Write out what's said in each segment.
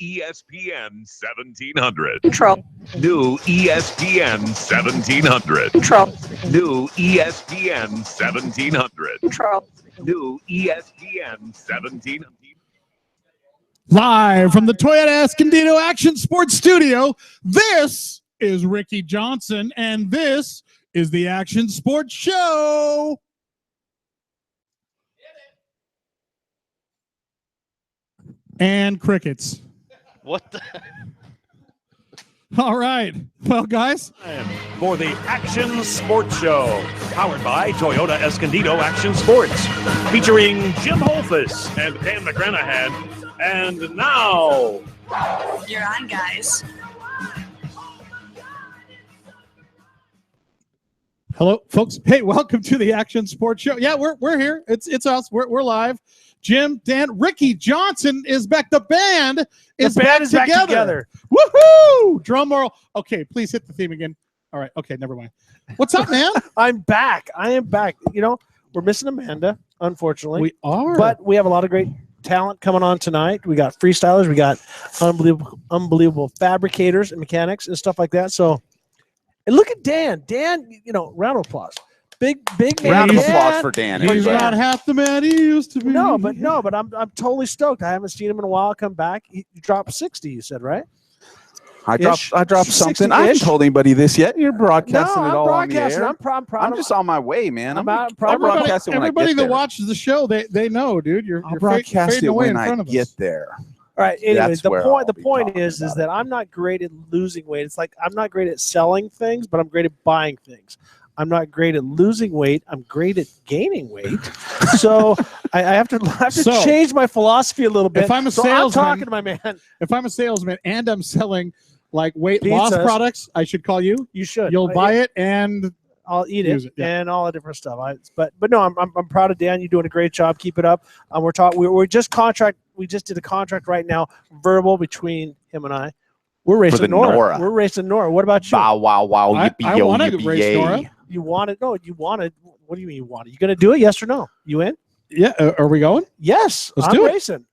ESPN 1700. Control. New ESPN 1700. Control. New ESPN 1700. Control. New ESPN 1700. Live from the Toyota Escondido Action Sports Studio, this is Ricky Johnson, and this is the Action Sports Show. And crickets. What the? All right. Well, guys. For the Action Sports Show, powered by Toyota Escondido Action Sports, featuring Jim Holfus and Dan McGranahan. And now, You're on, guys. Hello, folks. Hey, welcome to the Action Sports Show. Yeah, we're here. It's us. We're live. Jim, Dan, Ricky Johnson is back. The band is back together. Woohoo! Drum roll. Okay, please hit the theme again. All right. Okay, never mind. What's up, man? I'm back. I am back. You know, we're missing Amanda, unfortunately. We are. But we have a lot of great talent coming on tonight. We got freestylers. We got unbelievable fabricators and mechanics and stuff like that. So, and look at Dan. Dan, you know, round of applause. Big man. Round of applause for Dan. He's not half the man he used to be. No, but I'm totally stoked. I haven't seen him in a while. Come back. He dropped 60. You said, right? I dropped something. I haven't told anybody this yet. You're broadcasting it all on the air. I'm just on my way, man. I'm broadcasting when I get everybody that there. watches the show, they know, dude. You're broadcast fading it away when in front I of get us. there. All right. Anyway, That's where I'll the be point talking is about that it. I'm not great at losing weight. It's like I'm not great at selling things, but I'm great at buying things. I'm not great at losing weight. I'm great at gaining weight. So I have to change my philosophy a little bit. If I'm a salesman, I'm talking to my man. If I'm a salesman and I'm selling like weight Pizzas. loss products, I should call you. You should. You'll buy it and I'll eat use it, it, yeah. and all the different stuff. But no, I'm proud of Dan. You're doing a great job. Keep it up. We just did a contract right now, verbal between him and I. We're racing Nora. We're racing Nora. What about you? Bow, wow, wow, yippee, I yo, want to yippee, race yay. Nora. You want it? No, you want it. What do you mean you want it? You gonna do it? Yes or no? You in? Yeah. Are we going? Yes. Let's I'm do it. racing.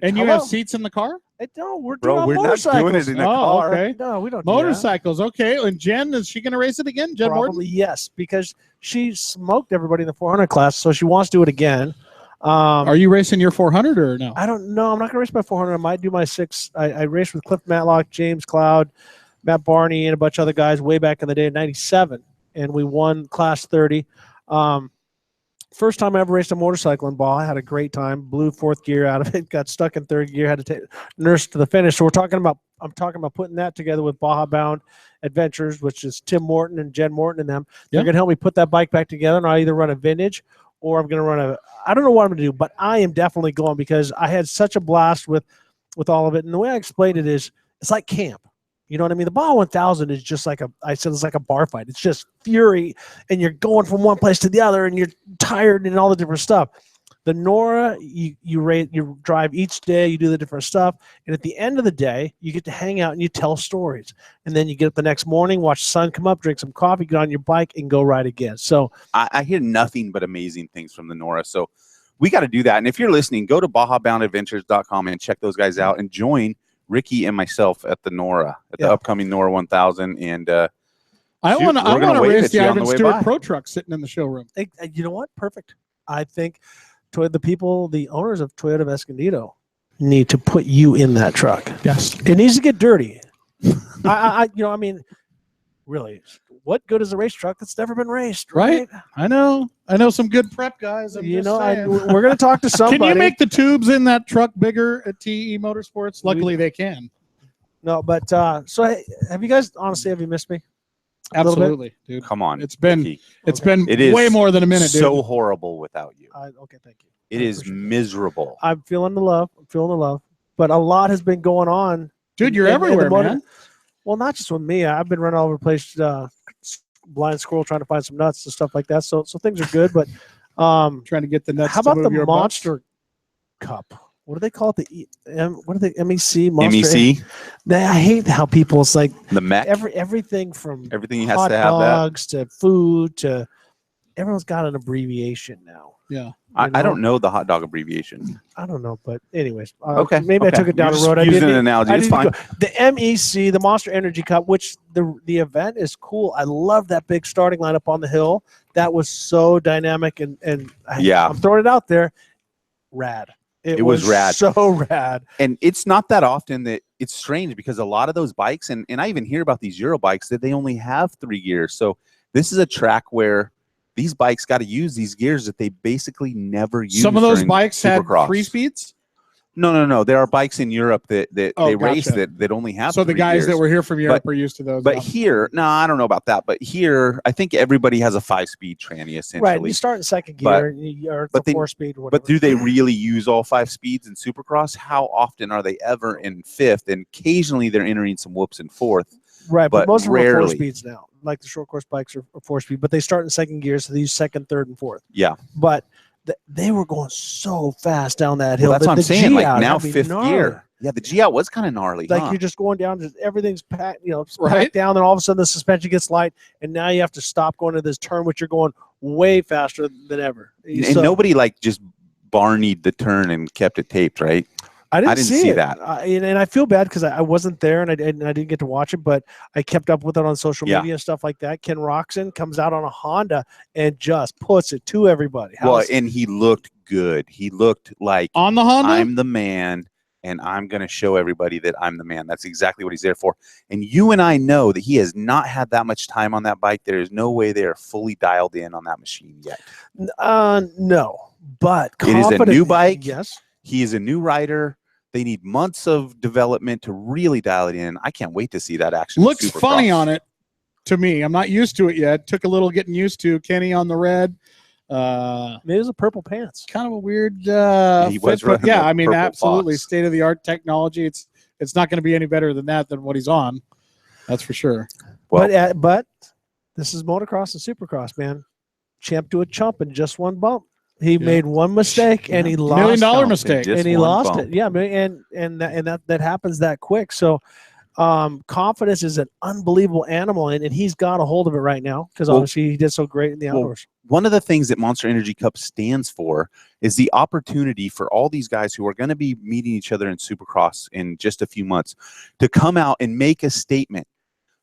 And you have seats in the car? No, we're doing we're not motorcycles. doing it in a car. Okay. No, we don't. Do Motorcycles. Okay. And Jen, is she going to race it again? Jen Morton? Probably yes, because she smoked everybody in the 400 class, so she wants to do it again. Are you racing your 400 or no? I don't know. I'm not going to race my 400. I might do my 6. I raced with Cliff Matlock, James Cloud, Matt Barney, and a bunch of other guys way back in the day in '97, and we won Class 30. First time I ever raced a motorcycle in Baja. I had a great time. Blew 4th gear out of it. Got stuck in 3rd gear. Had to nurse to the finish. So I'm talking about putting that together with Baja Bound Adventures, which is Tim Morton and Jen Morton and them. Yeah. They're going to help me put that bike back together, and I'll either run a vintage or I'm going to run I don't know what I'm going to do, but I am definitely going because I had such a blast with all of it. And the way I explained it is it's like camp. You know what I mean? The Baja 1000 is just like it's like a bar fight. It's just fury, and you're going from one place to the other, and you're tired and all the different stuff. The Nora, you drive each day, you do the different stuff, and at the end of the day, you get to hang out and you tell stories. And then you get up the next morning, watch the sun come up, drink some coffee, get on your bike, and go ride again. So I hear nothing but amazing things from the Nora. So we got to do that. And if you're listening, go to BajaBoundAdventures.com and check those guys out and join Ricky and myself at the Nora, at the upcoming Nora 1000. And I want to race the Ivan Stewart by. Pro Truck sitting in the showroom. You know what? Perfect. I think the owners of Toyota Escondido need to put you in that truck. Yes. It needs to get dirty. I mean, really, what good is a race truck that's never been raced? Right? I know some good prep guys. We're going to talk to somebody. Can you make the tubes in that truck bigger at TE Motorsports? Luckily, they can. No, but so hey, have you missed me? Absolutely, dude. Come on. It's been Ricky. It is way more than a minute, dude. So horrible without you. Okay, thank you. It is miserable. I'm feeling the love. But a lot has been going on. Dude, you're everywhere, man. Well, not just with me. I've been running all over the place, blind squirrel, trying to find some nuts and stuff like that. So things are good. But trying to get the nuts. How about the Monster Cup? What do they call it? What are they? MEC? Monster MEC? I hate how people. It's like the mech. Everything from everything has hot to have dogs that. to food to everyone's got an abbreviation now. Yeah. I don't know the hot dog abbreviation. I don't know, but anyways, Okay. Maybe I took it down You're the road. just using an analogy. It's fine. The MEC, the Monster Energy Cup, which the event is cool. I love that big starting lineup on the hill. That was so dynamic, and I'm throwing it out there. Rad. It was rad. So rad. And it's not that often that it's strange because a lot of those bikes, and I even hear about these Euro bikes that they only have 3 gears. So this is a track where these bikes got to use these gears that they basically never use. Some of those bikes had Supercross. 3 speeds? No. There are bikes in Europe that they race gotcha. that only have. So the 3 guys gears. that were here from Europe are used to those. But here, no, I don't know about that. But here, I think everybody has a 5-speed tranny essentially. Right, you start in second gear, or it's a 4-speed. But do they really use all 5 speeds in Supercross? How often are they ever in 5th? And occasionally they're entering some whoops in 4th. Right, but most of them are 4 rarely. speeds now. Like the short course bikes are 4-speed, but they start in second gear, so they use second, third, and fourth. Yeah. But they were going so fast down that hill. Well, that's what I'm saying. Like now, 5th gnarly. gear. Yeah, the G out was kind of gnarly. Like huh? you're just going down, everything's packed, Right. packed down, and all of a sudden the suspension gets light, and now you have to stop going to this turn, which you're going way faster than ever. And nobody like just barneyed the turn and kept it taped, right? I didn't see it. that. And I feel bad because I wasn't there and I didn't get to watch it, but I kept up with it on social media and stuff like that. Ken Roxon comes out on a Honda and just puts it to everybody. And he looked good. He looked like on the Honda. I'm the man, and I'm going to show everybody that I'm the man. That's exactly what he's there for. And you and I know that he has not had that much time on that bike. There is no way they are fully dialed in on that machine yet. No, but it is a new bike. Yes. He is a new rider. They need months of development to really dial it in. I can't wait to see that action. Looks funny on it to me. I'm not used to it yet. Took a little getting used to. Kenny on the red. Maybe it was a purple pants. Kind of a weird he was fit, but yeah, I mean, purple absolutely box. state-of-the-art technology. It's not going to be any better than what he's on. That's for sure. Well, but this is motocross and supercross, man. Champ to a chump and just one bump. He made one mistake and he lost $1 million mistake, and he lost it. Yeah, and that happens that quick. So confidence is an unbelievable animal, and he's got a hold of it right now because obviously he did so great in the outdoors. One of the things that Monster Energy Cup stands for is the opportunity for all these guys who are going to be meeting each other in Supercross in just a few months to come out and make a statement.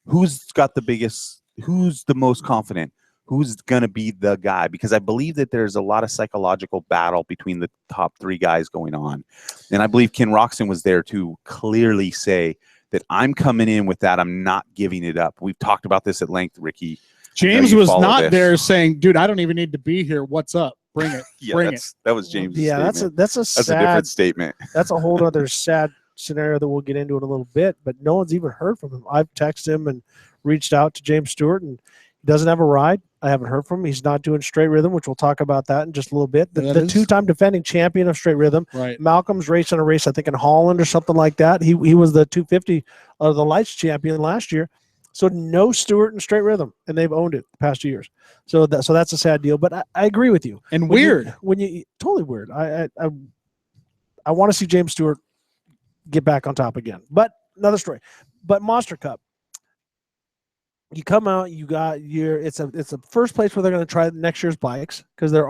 Who's got the biggest? Who's the most confident? Who's going to be the guy? Because I believe that there's a lot of psychological battle between the top 3 guys going on. And I believe Ken Roxon was there to clearly say that I'm coming in with that. I'm not giving it up. We've talked about this at length, Ricky. James was not there saying, dude, I don't even need to be here. What's up? Bring it. Bring it. That was James' Yeah, statement. that's a different statement. That's a whole other sad scenario that we'll get into in a little bit, but no one's even heard from him. I've texted him and reached out to James Stewart, and he doesn't have a ride. I haven't heard from him. He's not doing straight rhythm, which we'll talk about that in just a little bit. The 2-time defending champion of straight rhythm. Right. Malcolm's racing a race, I think, in Holland or something like that. He was the 250 of the lights champion last year. So no Stewart in straight rhythm, and they've owned it the past 2 years. So that's a sad deal. But I agree with you. And weird. When you totally weird. I want to see James Stewart get back on top again. But another story. But Monster Cup. You come out, it's a first place where they're going to try next year's bikes because they've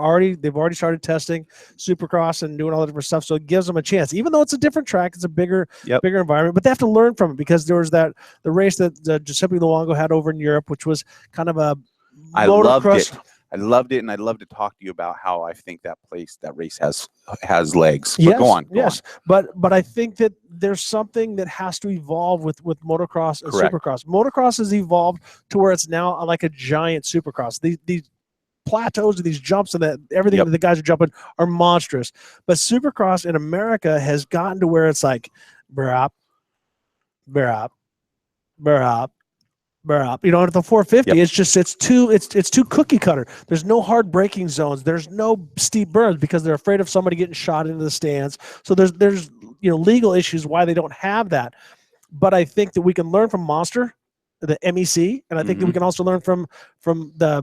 already started testing Supercross and doing all the different stuff. So it gives them a chance, even though it's a different track, it's a bigger environment, but they have to learn from it because there was the race that Giuseppe Luongo had over in Europe, which was kind of a motocross. I loved it, and I'd love to talk to you about how I think that race has legs. But go on. But I think that there's something that has to evolve with motocross and Supercross. Motocross has evolved to where it's now like a giant Supercross. These plateaus and these jumps and everything that the guys are jumping are monstrous. But Supercross in America has gotten to where it's like, brap, brap, brap. At the 450, it's too cookie cutter. There's no hard braking zones. There's no steep burns because they're afraid of somebody getting shot into the stands. So there's legal issues why they don't have that. But I think that we can learn from Monster, the MEC, and I think that we can also learn from the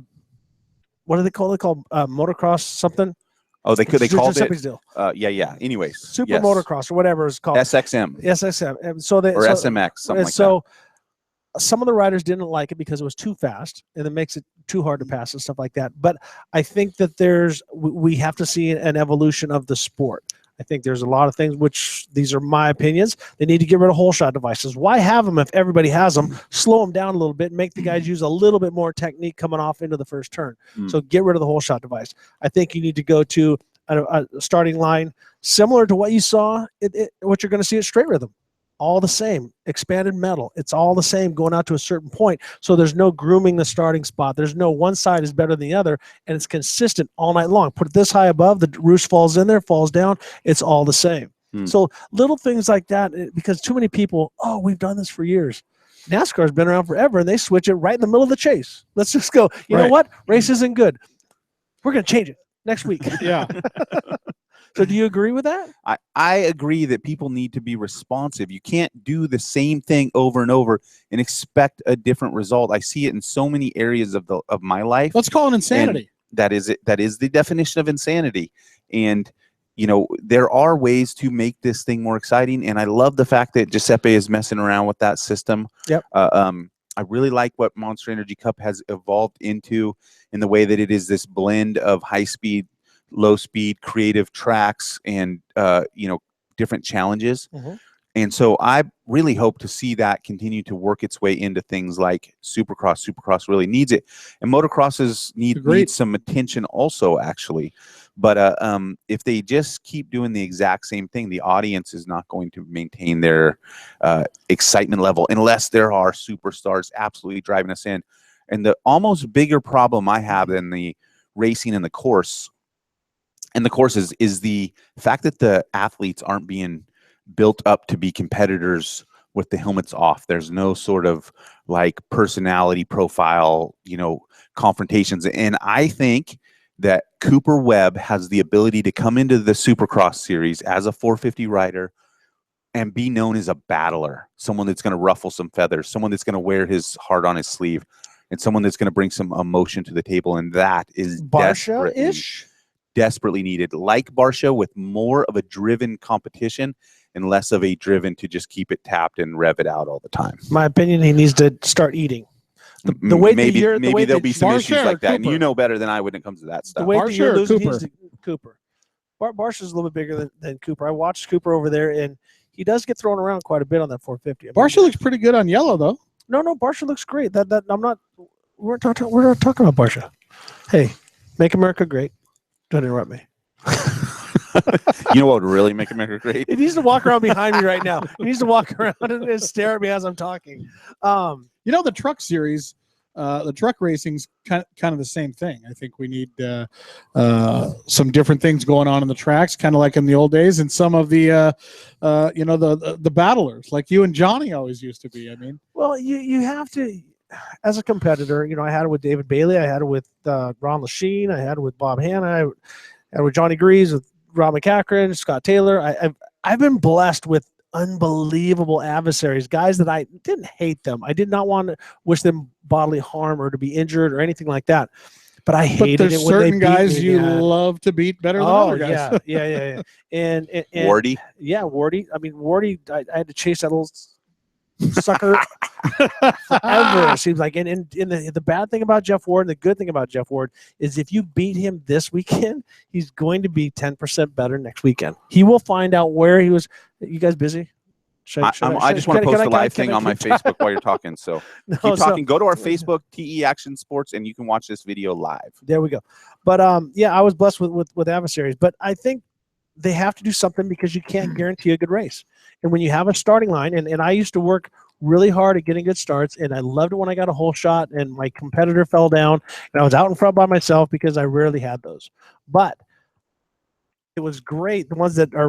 what do they call it? Motocross something. Oh, they called it. Anyways, Super Motocross or whatever it's called. SXM. SXM. And so SMX. Something like that. some of the riders didn't like it because it was too fast and it makes it too hard to pass and stuff like that. But I think that we have to see an evolution of the sport. I think there's a lot of things, which these are my opinions. They need to get rid of hole shot devices. Why have them if everybody has them? Slow them down a little bit and make the guys use a little bit more technique coming off into the first turn. So get rid of the hole shot device. I think you need to go to a starting line similar to what you saw, what you're going to see at straight rhythm. All the same, expanded metal. It's all the same going out to a certain point. So there's no grooming the starting spot. There's no one side is better than the other, and it's consistent all night long. Put it this high above, the roost falls in there, falls down. It's all the same. So little things like that, because too many people, oh, we've done this for years. NASCAR's been around forever, and they switch it right in the middle of the chase. Let's just go, you know what? Race isn't good. We're going to change it next week. Yeah. So do you agree with that? I agree that people need to be responsive. You can't do the same thing over and over and expect a different result. I see it in so many areas of my life. Let's call it insanity. That is it. That is the definition of insanity. And there are ways to make this thing more exciting. And I love the fact that Giuseppe is messing around with that system. Yep. I really like what Monster Energy Cup has evolved into in the way that it is this blend of high speed, low speed, creative tracks, and different challenges. And so I really hope to see that continue to work its way into things like Supercross. Supercross really needs it, and motocrosses need some attention also, actually. But if they just keep doing the exact same thing, the audience is not going to maintain their excitement level unless there are superstars absolutely driving us in. And the almost bigger problem I have than the racing and the course, is the fact that the athletes aren't being built up to be competitors with the helmets off. There's no sort of like personality profile, confrontations. And I think that Cooper Webb has the ability to come into the Supercross series as a 450 rider and be known as a battler, someone that's going to ruffle some feathers, someone that's going to wear his heart on his sleeve, and someone that's going to bring some emotion to the table. And that is desperately needed, like Barcia, with more of a driven competition and less of a driven to just keep it tapped and rev it out all the time. My opinion, he needs to start eating. The way maybe there'll be some issues like that, Cooper. and you know better than I when it comes to that stuff. The way that you're losing, Cooper. he's Cooper. Barcia's a little bit bigger than Cooper. I watched Cooper over there, and he does get thrown around quite a bit on that 450. Barcia looks pretty good on yellow, though. No, Barcia looks great. We're not talking about Barcia. Hey, make America great. Don't interrupt me. You know what would really make America great? He needs to walk around behind me right now. He needs to walk around and stare at me as I'm talking. The truck series, the truck racing's kind of the same thing. I think we need some different things going on in the tracks, kind of like in the old days, and some of the the battlers, like you and Johnny always used to be. I mean, well, you have to, as a competitor. I had it with David Bailey, I had it with Ron Lachine, I had it with Bob Hanna, I had it with Johnny Greaves, with Rob McCachran, Scott Taylor. I've been blessed with unbelievable adversaries, guys that I didn't hate them. I did not want to wish them bodily harm or to be injured or anything like that. But I hated it when certain they beat guys me. you love to beat better than other guys. Yeah. And Wardy. Yeah, Wardy. I mean, Wardy, I had to chase that little sucker forever, it seems like. And the bad thing about Jeff Ward and the good thing about Jeff Ward is if you beat him this weekend, he's going to be 10% better next weekend. He will find out where he was. You guys busy? I just want to post a live thing on my Facebook while you're talking. So keep talking. Go to our Facebook, TE Action Sports, and you can watch this video live. There we go. But I was blessed with adversaries. But I think they have to do something because you can't guarantee a good race. And when you have a starting line, and I used to work really hard at getting good starts, and I loved it when I got a hole shot and my competitor fell down, and I was out in front by myself because I rarely had those. But it was great. The ones that I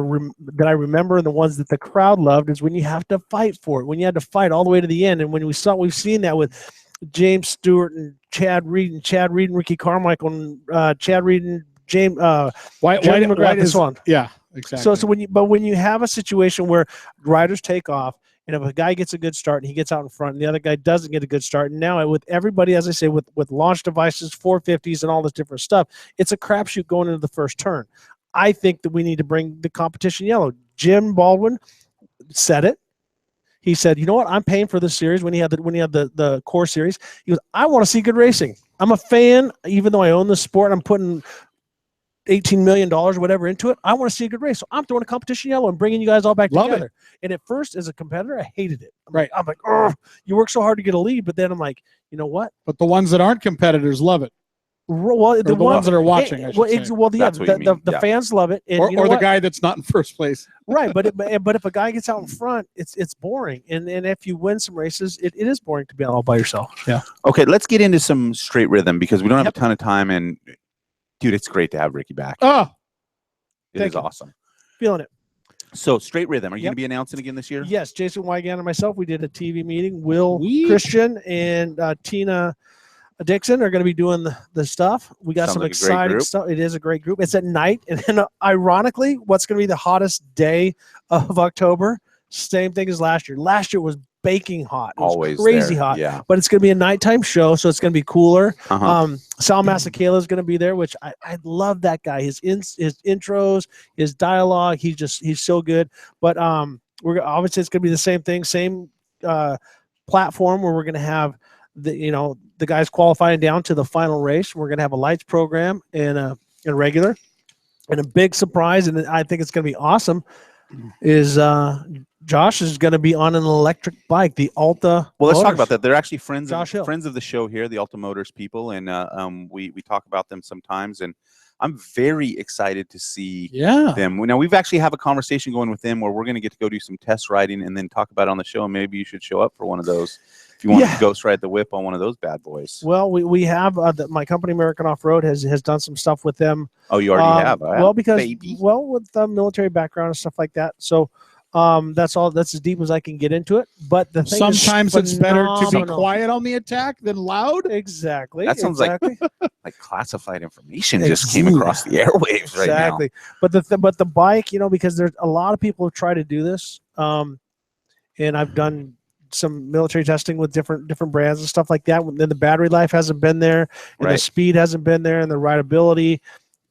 remember and the ones that the crowd loved is when you have to fight for it, when you had to fight all the way to the end. And when we've seen that with James Stewart and Chad Reed and Ricky Carmichael and Chad Reed and James White McGrath and so on. Yeah, exactly. So when you have a situation where riders take off, and if a guy gets a good start and he gets out in front and the other guy doesn't get a good start, and now with everybody, as I say, with launch devices, 450s and all this different stuff, it's a crapshoot going into the first turn. I think that we need to bring the competition yellow. Jim Baldwin said it. he said, you know what? I'm paying for this series when he had the core series. He goes, I want to see good racing. I'm a fan, even though I own the sport. I'm putting $18 million or whatever into it. I want to see a good race. So I'm throwing a competition yellow and bringing you guys all back together. It. And at first, as a competitor, I hated it. I'm like, oh, you work so hard to get a lead. But then I'm like, you know what? But the ones that aren't competitors love it. Well, the ones that are watching, the fans love it. And or the guy that's not in first place. Right. But if a guy gets out in front, it's boring. And if you win some races, it is boring to be all by yourself. Yeah. Okay, let's get into some straight rhythm because we don't have a ton of time. And dude, it's great to have Ricky back. Oh, it is awesome. Feeling it. So straight rhythm. Are you going to be announcing again this year? Yes, Jason Wygant and myself. We did a TV meeting. Will Christian and Tina Dixon are going to be doing the stuff. We got some exciting stuff. It is a great group. It's at night, and then ironically, what's going to be the hottest day of October? Same thing as last year. Last year was baking hot. It was always crazy there. hot. Yeah. But it's going to be a nighttime show, so it's going to be cooler. Sal Masakela is going to be there, which I love that guy. His intros, his dialogue, he's so good. But we're obviously it's going to be the same thing, same platform where we're going to have the guys qualifying down to the final race. We're going to have a lights program and a regular, and a big surprise, and I think it's going to be awesome. Is Josh is going to be on an electric bike, the Alta. Well, let's talk about that. They're actually friends of the show here, the Alta Motors people, and we talk about them sometimes. And I'm very excited to see them. Now we've actually have a conversation going with them where we're going to get to go do some test riding and then talk about it on the show. And maybe you should show up for one of those if you want to ghost ride the whip on one of those bad boys. Well, we have my company American Off Road has done some stuff with them. Oh, you already have? Well, because with military background and stuff like that. So that's as deep as I can get into it. But the thing sometimes it's better to be quiet on the attack than loud. Exactly. That sounds like classified information just came across the airwaves right now. Exactly. But the bike, because there's a lot of people who try to do this. And I've done some military testing with different brands and stuff like that. Then the battery life hasn't been there, and the speed hasn't been there, and the rideability.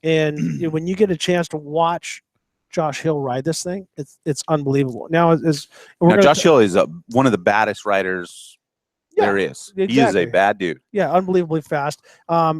And when you get a chance to watch Josh Hill ride this thing, it's unbelievable. Now Josh Hill is one of the baddest riders there is. Exactly. He is a bad dude. Yeah, unbelievably fast.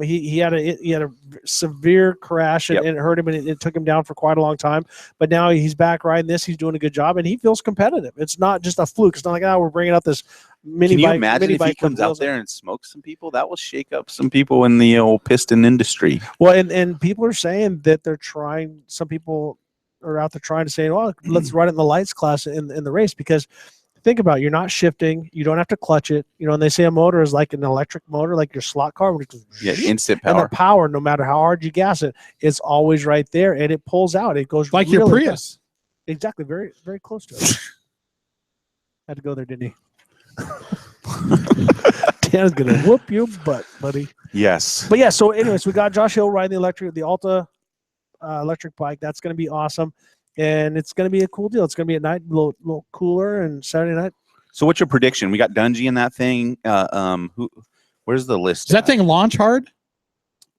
He had a severe crash and it hurt him, and it took him down for quite a long time. But now he's back riding this. He's doing a good job, and he feels competitive. It's not just a fluke. It's not like we're bringing out this mini bike. Can you imagine if he comes out there and smokes some people? That will shake up some people in the old piston industry. Well, and people are saying that they're trying. Some people are out there trying to say, well, let's ride it in the lights class in the race, because think about it, you're not shifting, you don't have to clutch it, and they say a motor is like an electric motor, like your slot car, which is instant power. And the power, no matter how hard you gas it, it's always right there, and it pulls out. It goes like really your Prius. Fast. Exactly, very very close to it. Had to go there, didn't he? Dan's gonna whoop your butt, buddy. Yes. But yeah, so anyways, we got Josh Hill riding the Alta electric bike. That's going to be awesome, and it's going to be a cool deal. It's going to be at night, a little cooler, and Saturday night. So what's your prediction? We got Dungey in that thing. Where's the list? Does that thing launch hard?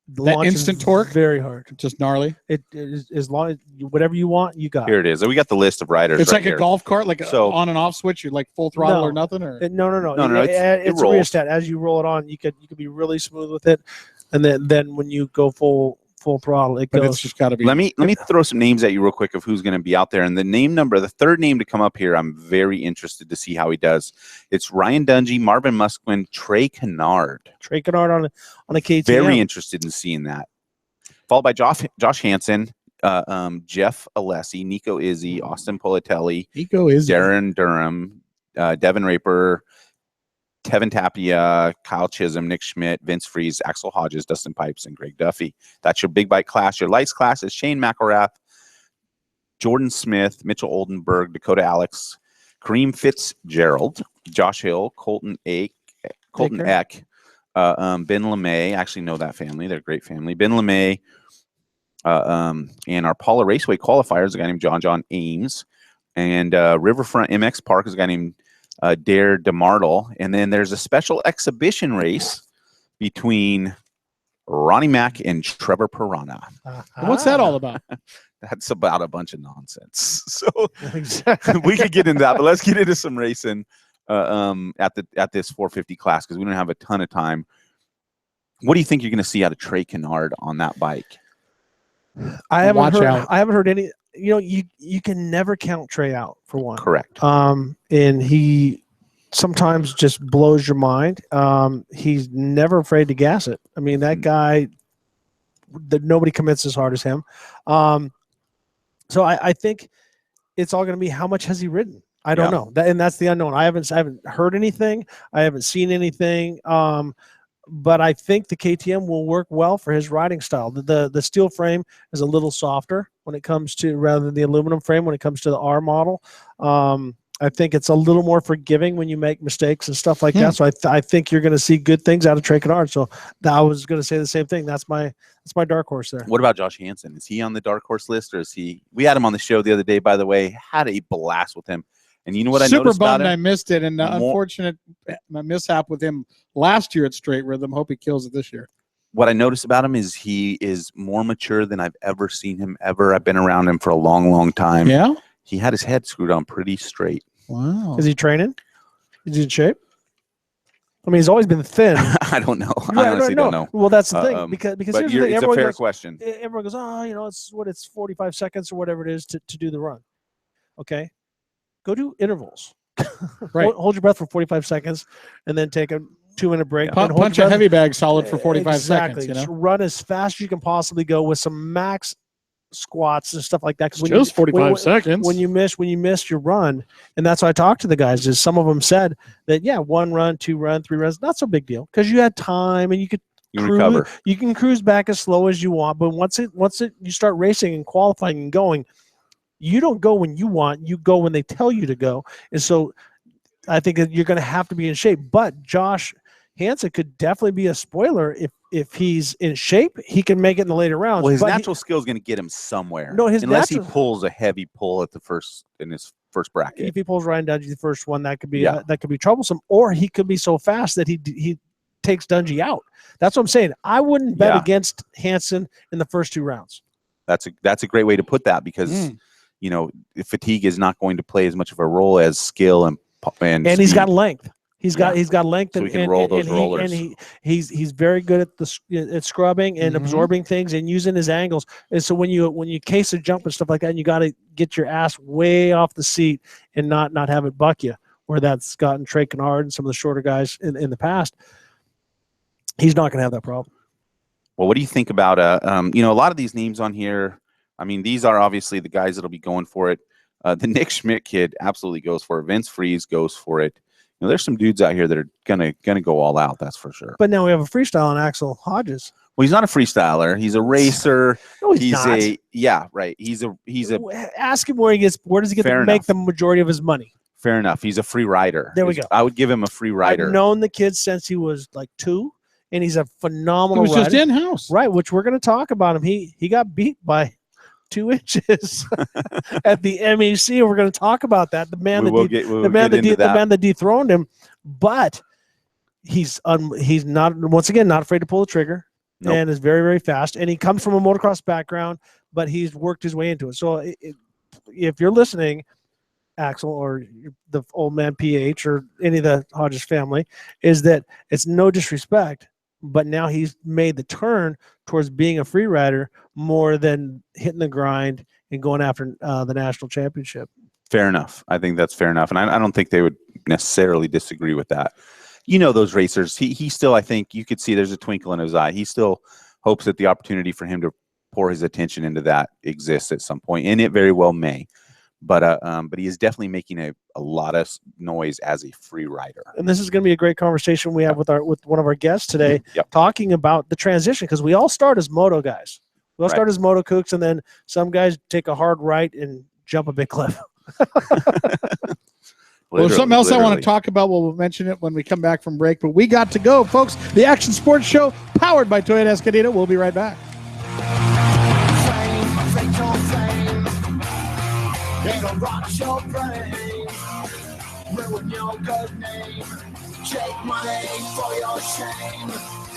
That instant torque? Very hard. Just gnarly? It is as long as whatever you want, you got. Here it is. We got the list of riders. It's right like here. a golf cart, like on and off switch. You're like full throttle or nothing? Or No. It's a rheostat. As you roll it on, you could be really smooth with it, and then when you go full throttle, it goes. It's just got to be. Let me throw some names at you real quick of who's going to be out there, and the third name to come up here, I'm very interested to see how he does. It's Ryan Dungey, Marvin Musquin, Trey Kennard. Trey Kennard on a KTM. Very interested in seeing that. Followed by Josh Hansen, Jeff Alessi, Nico Izzy, Austin Politelli, Darren Durham, Devin Raper, Tevin Tapia, Kyle Chisholm, Nick Schmidt, Vince Fries, Axel Hodges, Dustin Pipes, and Greg Duffy. That's your big bike class. Your lights class is Shane McElrath, Jordan Smith, Mitchell Oldenburg, Dakota Alex, Kareem Fitzgerald, Josh Hill, Colton Eck, Ben LeMay. I actually know that family. They're a great family. Ben LeMay, and our Paula Raceway qualifiers, a guy named John Ames, and Riverfront MX Park is a guy named Dare DeMartle. And then there's a special exhibition race between Ronnie Mack and Trevor Piranha. What's that all about? that's about a bunch of nonsense. So Exactly. we could get into that, but let's get into some racing at this 450 class because we don't have a ton of time. What do you think you're going to see out of Trey Kennard on that bike? I haven't Watch out. I haven't heard any. You know, you can never count Trey out for one. Correct. And he sometimes just blows your mind. He's never afraid to gas it. I mean, that guy, that nobody commits as hard as him. So I think it's all going to be how much has he ridden. I don't know. And that's the unknown. I haven't heard anything. I haven't seen anything. But I think the KTM will work well for his riding style. The steel frame is a little softer when it comes to, rather than the aluminum frame when it comes to the R model. I think it's a little more forgiving when you make mistakes and stuff like that. So I think you're going to see good things out of Trey Kennard. So I was going to say the same thing. That's my dark horse there. What about Josh Hansen? Is he on the dark horse list, or is he? We had him on the show the other day, by the way. Had a blast with him. And you know what I noticed about him? I missed it, and unfortunate mishap with him last year at Straight Rhythm. Hope he kills it this year. What I noticed about him is he is more mature than I've ever seen him ever. I've been around him for a long, long time. Yeah? He had his head screwed on pretty straight. Wow. Is he training? Is he in shape? I mean, he's always been thin. I don't know. I honestly don't know. Well, that's the thing. Because but here's the thing. it's a fair question. Everyone goes, oh, you know, it's 45 seconds or whatever it is to do the run. Okay. Go do intervals. Right. Hold your breath for 45 seconds and then take a 2-minute break. Yeah. And Punch a heavy bag solid for 45 seconds. You know? Just run as fast as you can possibly go with some max squats and stuff like that. It's just 45 seconds. When you miss your run, and that's what I talked to the guys, is some of them said that, 1 run, 2 run, 3 runs, not so big deal because you had time and you could recover. You can cruise back as slow as you want, but once you start racing and qualifying and going, you don't go when you want, you go when they tell you to go. And so I think that you're going to have to be in shape. But Josh Hansen could definitely be a spoiler. If he's in shape, he can make it in the later rounds. Well, his natural skill is going to get him somewhere. No, unless he pulls a heavy pull at in his first bracket. If he pulls Ryan Dungey the first one, that could be troublesome. Or he could be so fast that he takes Dungey out. That's what I'm saying. I wouldn't bet against Hansen in the first 2 rounds. That's a great way to put that because you know, fatigue is not going to play as much of a role as skill and he's got length. He's got length, so he can roll those rollers. He's very good at scrubbing and absorbing things and using his angles. And so when you case a jump and stuff like that, and you got to get your ass way off the seat and not have it buck you, where that's gotten Trey Kennard and some of the shorter guys in the past. He's not going to have that problem. Well, what do you think about you know, a lot of these names on here? I mean, these are obviously the guys that'll be going for it. The Nick Schmidt kid absolutely goes for it. Vince Freeze goes for it. You know, there's some dudes out here that are gonna go all out. That's for sure. But now we have a freestyle on Axel Hodges. Well, he's not a freestyler. He's a racer. No, he's not. Right. He's a. Ask him where does he get to make the majority of his money? Fair enough. He's a free rider. There we go. I would give him a free rider. I've known the kid since he was like 2, and he's a phenomenal rider. He was just in-house. Right, which we're going to talk about him. He got beat by 2 inches at the MEC. We're going to talk about that. The man that dethroned him, but he's not, once again, not afraid to pull the trigger. Nope. And is very, very fast. And he comes from a motocross background, but he's worked his way into it. So if you're listening, Axel, or the old man PH, or any of the Hodges family, is that it's no disrespect, but now he's made the turn towards being a free rider more than hitting the grind and going after the national championship. Fair enough. I think that's fair enough. And I don't think they would necessarily disagree with that. You know, those racers, he still, I think you could see there's a twinkle in his eye. He still hopes that the opportunity for him to pour his attention into that exists at some point, and it very well may. But he is definitely making a lot of noise as a free rider. And this is going to be a great conversation we have with one of our guests today, talking about the transition, because we all start as moto guys. We all start as moto kooks, and then some guys take a hard right and jump a big cliff. Well, there's something else I want to talk about. We'll mention it when we come back from break. But we got to go, folks. The Action Sports Show, powered by Toyota Escondido. We'll be right back. It'll rot your brain, ruin your good name, take money for your shame,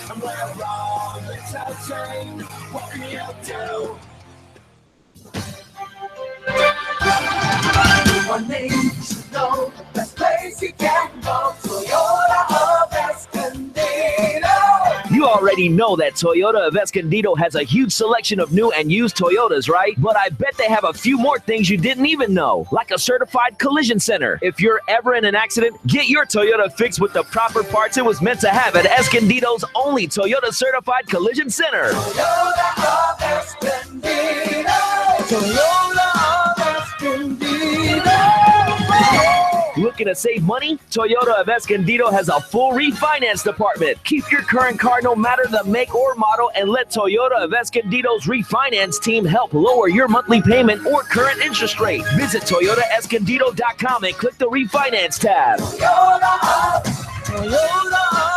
and we're wrong, it's a shame. What can you do? One name you should know, best place you can go, Toyota of Escondido. You already know that Toyota of Escondido has a huge selection of new and used Toyotas, right? But I bet they have a few more things you didn't even know, like a certified collision center. If you're ever in an accident, get your Toyota fixed with the proper parts it was meant to have at Escondido's only Toyota certified collision center. Toyota of Escondido. Toyota of Escondido. Looking to save money? Toyota of Escondido has a full refinance department. Keep your current car no matter the make or model and let Toyota of Escondido's refinance team help lower your monthly payment or current interest rate. Visit ToyotaEscondido.com and click the refinance tab. Toyota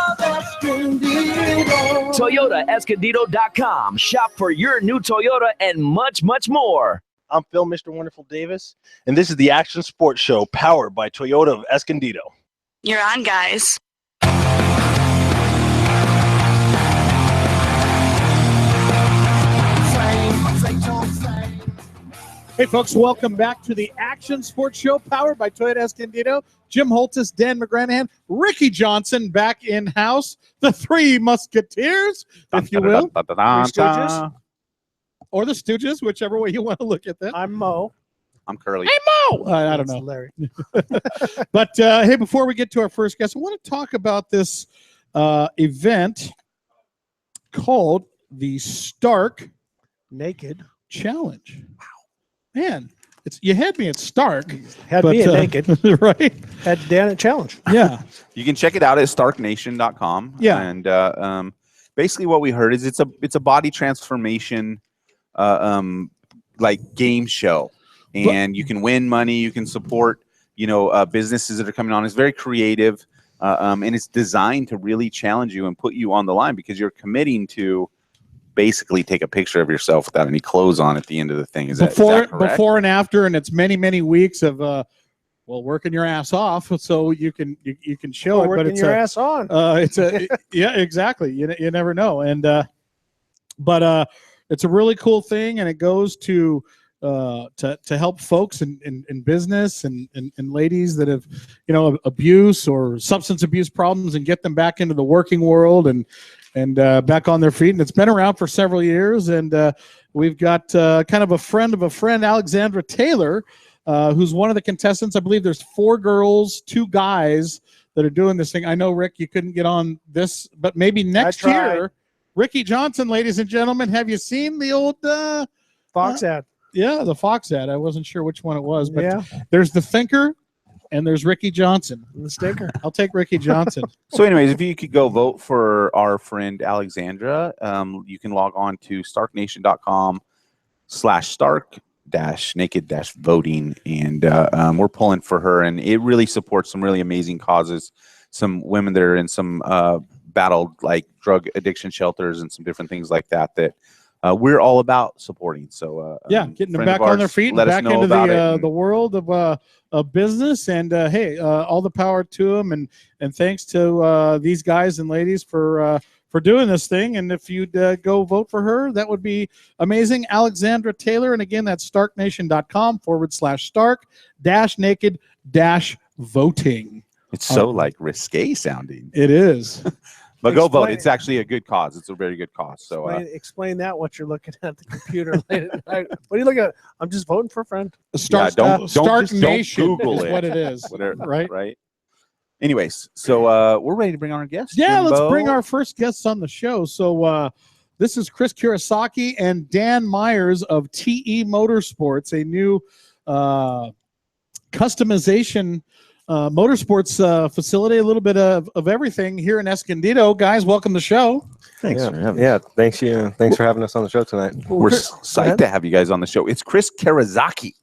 of Escondido. ToyotaEscondido.com. Shop for your new Toyota and much, much more. I'm Phil, Mr. Wonderful Davis, and this is the Action Sports Show powered by Toyota of Escondido. You're on, guys. Hey, folks, welcome back to the Action Sports Show powered by Toyota Escondido. Jim Holtis, Dan McGranahan, Ricky Johnson back in-house. The Three Musketeers, if you will. Three Stooges. Or the Stooges, whichever way you want to look at them. I'm Mo. I'm Curly. Mo! I don't know. Larry. But, hey, before we get to our first guest, I want to talk about this event called the Stark Naked. Challenge. Wow. Man, you had me at Stark. Had me at Naked. Right? Had Dan at Challenge. Yeah. You can check it out at starknation.com. Yeah. And basically what we heard is it's a body transformation like game show. And you can win money, you can support, businesses that are coming on. It's very creative. And it's designed to really challenge you and put you on the line because you're committing to basically take a picture of yourself without any clothes on at the end of the thing. Is that correct? Before and after, and it's many weeks of working your ass off, so you can show it. But it's your ass on. It's yeah, exactly. You never know, and but it's a really cool thing, and it goes to help folks in business and ladies that have abuse or substance abuse problems and get them back into the working world and back on their feet. And it's been around for several years. And we've got kind of a friend of a friend, Alexandra Taylor, who's one of the contestants. I believe there's 4 girls, 2 guys that are doing this thing. I know, Rick, you couldn't get on this, but maybe next year. Ricky Johnson, ladies and gentlemen, have you seen the old Fox ad? Yeah, the Fox ad. I wasn't sure which one it was, but there's the Thinker and there's Ricky Johnson. The Stinker. I'll take Ricky Johnson. So anyways, if you could go vote for our friend Alexandra, you can log on to starknation.com/stark-naked-voting. And we're pulling for her. And it really supports some really amazing causes. Some women that are in some battled like drug addiction shelters and some different things like that we're all about supporting. So getting them back on their feet and back into the world of business. And hey, all the power to them. And thanks to these guys and ladies for doing this thing. And if you'd go vote for her, that would be amazing. Alexandra Taylor. And again, that's starknation.com/stark-naked-voting. It's so like risque sounding. It is. But go vote. It's actually a good cause. It's a very good cause. So explain that what you're looking at the computer late at night. What are you looking at? I'm just voting for a friend. Stark Nation Google is what it is. Right. Anyways, so we're ready to bring on our guest. Yeah, Jimbo. let's bring our first guests on the show. So this is Chris Kurosaki and Dan Myers of TE Motorsports, a new customization motorsports facility, a little bit of everything here in Escondido. Guys, welcome to the show. Thanks for having us. Thanks for having us on the show tonight. We're psyched to have you guys on the show. It's Chris Kurosaki.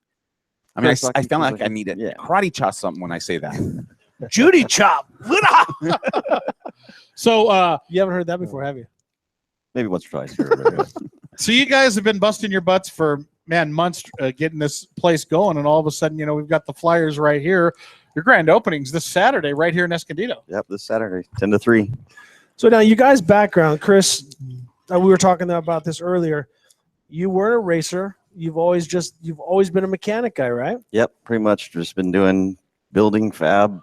I mean, I felt like I need a karate chop something when I say that. Judy chop. So you haven't heard that before, have you? Maybe once or twice. So you guys have been busting your butts for months getting this place going, and all of a sudden, we've got the flyers right here. Your grand openings this Saturday right here in Escondido. Yep, this Saturday, 10 to 3. So now you guys' background, Chris, we were talking about this earlier. You weren't a racer. you've always been a mechanic guy, right? Yep, pretty much just been doing building, fab,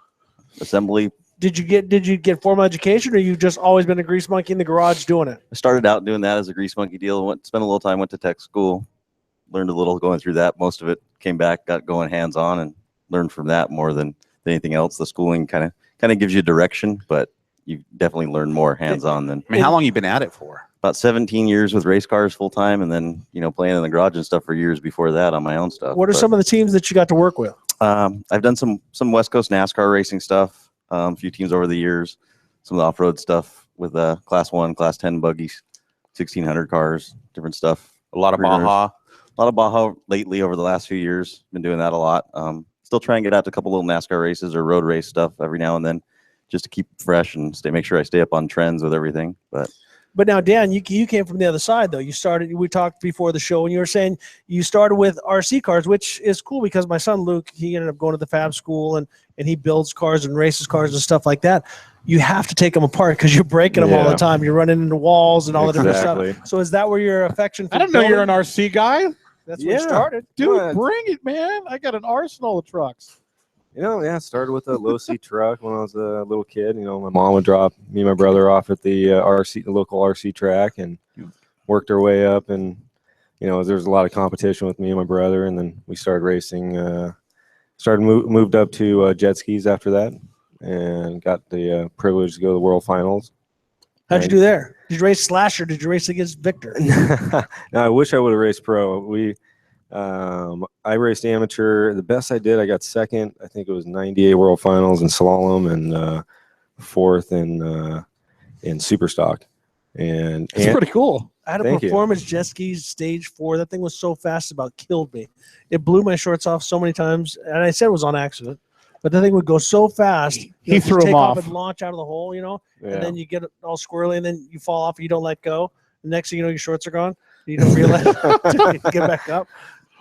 assembly. Did you get formal education, or you just always been a grease monkey in the garage doing it? I started out doing that as a grease monkey deal. Spent a little time, went to tech school, learned a little going through that. Most of it came back, got going hands on, and learned from that more than anything else. The schooling kind of gives you direction, but you definitely learn more hands on than. I mean, how long you been at it for? About 17 years with race cars full time, and then playing in the garage and stuff for years before that on my own stuff. What are some of the teams that you got to work with? I've done some West Coast NASCAR racing stuff. A few teams over the years, some of the off-road stuff with Class 1, Class 10 buggies, 1600 cars, different stuff. A lot of Baja lately over the last few years. Been doing that a lot. Still try and get out to a couple little NASCAR races or road race stuff every now and then, just to keep fresh and make sure I stay up on trends with everything. But now, Dan, you came from the other side, though. We talked before the show, and you were saying you started with RC cars, which is cool because my son Luke, he ended up going to the fab school, and he builds cars and races cars and stuff like that. You have to take them apart because you're breaking them all the time. You're running into walls and all the different stuff. So is that where your affection for I don't know you're an RC guy. That's where you started. Dude, bring it, man. I got an arsenal of trucks. Started with a low-seat truck when I was a little kid. My mom would drop me and my brother off at the local RC track, and worked our way up. And there was a lot of competition with me and my brother, and then we started racing. Moved up to jet skis after that, and got the privilege to go to the World Finals. How'd you do there? Did you race Slash, or did you race against Victor? No, I wish I would have raced pro. I raced amateur. The best I did, I got second. I think it was 98 World Finals in slalom, and fourth in super stock. And it's pretty cool. I had a performance jet skis stage 4. That thing was so fast, it about killed me. It blew my shorts off so many times, and I said it was on accident. But the thing would go so fast, he threw him off and launch out of the hole, and then you get all squirrely, and then you fall off, and you don't let go. The next thing you know, your shorts are gone. You don't realize you get back up.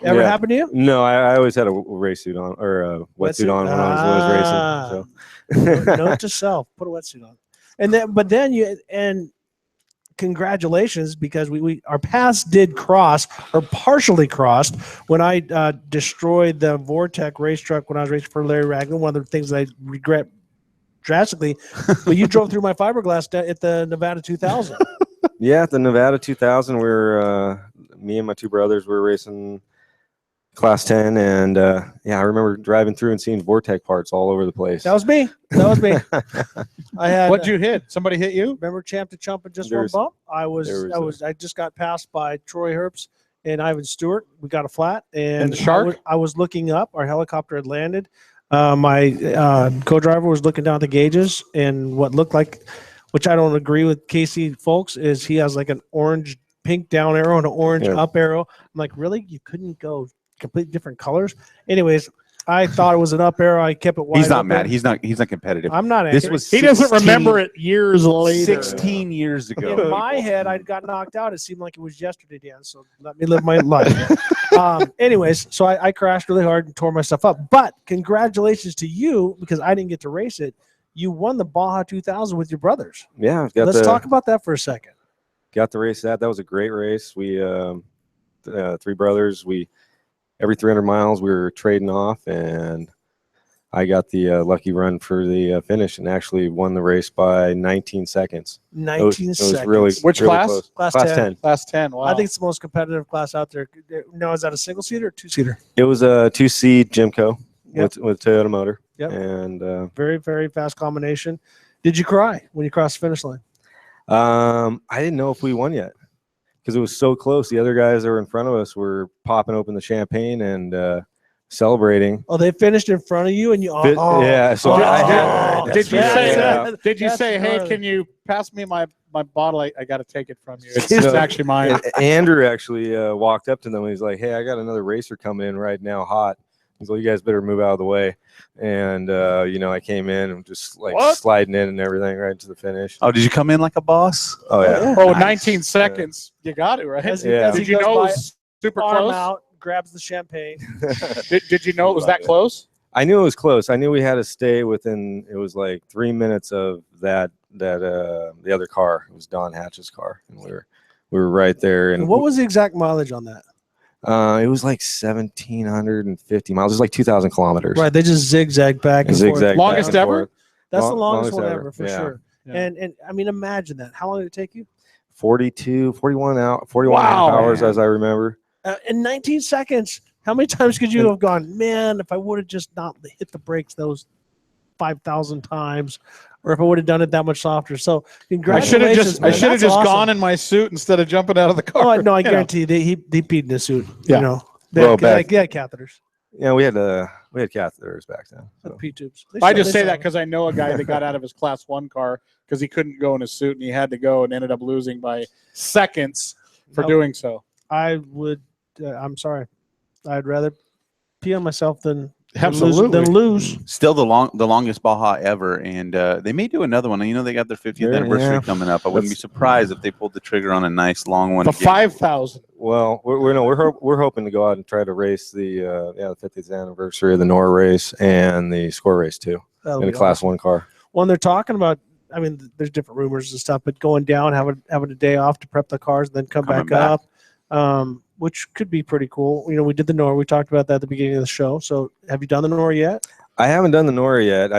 Ever happened to you? No, I always had a race suit on, or a wetsuit on when I was racing. So. Note to self: put a wetsuit on. But then congratulations, because our paths did cross, or partially crossed, when I destroyed the Vortec race truck when I was racing for Larry Ragland. One of the things that I regret drastically. But you drove through my fiberglass at the Nevada 2000. Yeah, at the Nevada 2000, me and my two brothers were racing Class 10, and I remember driving through and seeing Vortec parts all over the place. That was me. I had. What'd you hit? Somebody hit you? Remember Champ to Chump and just one bump? I just got passed by Troy Herbst and Ivan Stewart. We got a flat, and the shark. I was looking up. Our helicopter had landed. My co-driver was looking down at the gauges, and what looked like, which I don't agree with Casey folks, is he has like an pink down arrow and an orange up arrow. I'm like, really? You couldn't go completely different colors? Anyways, I thought it was an up arrow. I kept it wide. He's not mad. He's not competitive. I'm not. This was he doesn't remember it years later. 16 years ago. In my head, I got knocked out. It seemed like it was yesterday, Dan. So let me live my life. Anyways, so I crashed really hard and tore myself up. But congratulations to you, because I didn't get to race it. You won the Baja 2000 with your brothers. Yeah, let's talk about that for a second. Got to race that. That was a great race. We three brothers. Every 300 miles we were trading off, and I got the lucky run for the finish and actually won the race by 19 seconds. 19 seconds. It was really, which really class? Close. Class 10. Class 10. Wow. I think it's the most competitive class out there. No, is that a single seater or 2-seater? It was a 2-seat Jimco with Toyota motor. Yep. And very, very fast combination. Did you cry when you crossed the finish line? I didn't know if we won yet, because it was so close. The other guys that were in front of us were popping open the champagne and celebrating. Oh, they finished in front of you, and you. Yeah. So did you say, hey, can you pass me my bottle? I got to take it from you. It's actually mine. Andrew actually walked up to them. And he's like, hey, I got another racer coming in right now, hot. He's like, you guys better move out of the way. And I came in and just sliding in and everything right to the finish. Oh, did you come in like a boss? Oh yeah. Oh, 19 seconds. You got it right. Did you know it was super close? Out, grabs the champagne. did you know it was that close? I knew it was close. I knew we had to stay within. It was like 3 minutes of the other car. It was Don Hatch's car, and we were right there. And what was the exact mileage on that? It was like 1,750 miles. It was like 2,000 kilometers. Right. They just zigzag back and Zigzag forth. Longest ever? That's the longest one ever, for yeah. sure. Yeah. And I mean, imagine that. How long did it take you? 41 and a half hours, as I remember. In 19 seconds. How many times could you have gone, man, if I would have just not hit the brakes those 5,000 times, or if I would have done it that much softer? So congratulations. I should have just awesome. gone in my suit instead of jumping out of the car. Oh, no, I guarantee you, he peed in his suit. Yeah. You know, Well, they had catheters. Yeah, we had catheters back then. So. Pee tubes. I just say that because I know a guy that got out of his Class 1 car because he couldn't go in his suit and he had to go and ended up losing by seconds for doing so. I would. I'm sorry. I'd rather pee on myself than Absolutely. lose. Still the longest Baja ever, and they may do another one. You know, they got their 50th anniversary coming up. I wouldn't be surprised if they pulled the trigger on a nice long one. The 5,000. Well, we're hoping to go out and try to race the 50th anniversary of the NORA race and the score race too in a Class 1 car. When they're talking about, I mean, there's different rumors and stuff, but going down, having a day off to prep the cars, and then coming back up. Which could be pretty cool. You know, we did the NORA. We talked about that at the beginning of the show. So, have you done the NORA yet? I haven't done the NORA yet.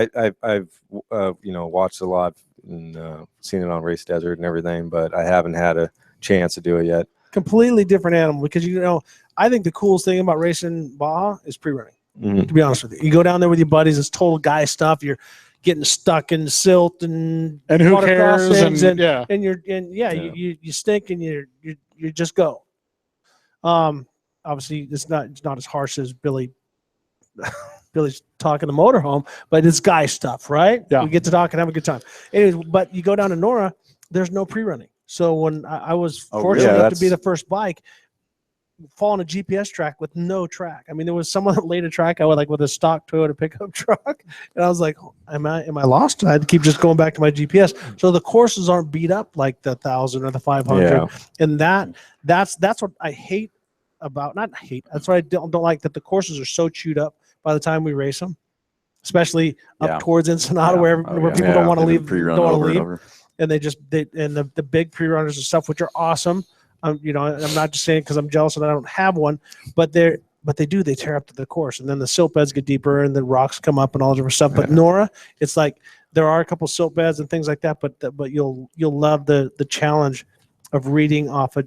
I've watched a lot and seen it on Race Desert and everything, but I haven't had a chance to do it yet. Completely different animal because I think the coolest thing about racing Baja is pre-running. Mm-hmm. To be honest with you, you go down there with your buddies. It's total guy stuff. You're getting stuck in silt and who cares you stink and you just go. Obviously it's not as harsh as Billy's talking the motorhome, but it's guy stuff, right? Yeah. We get to talk and have a good time. Anyways, but you go down to NORA, there's no pre-running. So when I was fortunate enough to be the first bike, fall on a GPS track with no track. I mean, there was someone that laid a track out with a stock Toyota pickup truck, and I was like, am I lost? I had to keep just going back to my GPS. So the courses aren't beat up like the 1,000 or the 500, and that's what I hate about. Not hate. That's what I don't like, that the courses are so chewed up by the time we race them, especially up towards Ensenada where people don't want to leave. And the big pre-runners and stuff, which are awesome. I'm not just saying because I'm jealous and I don't have one, but they tear up the course, and then the silt beds get deeper and the rocks come up and all different stuff. But NORA, it's like there are a couple silt beds and things like that, but you'll love the challenge of reading off a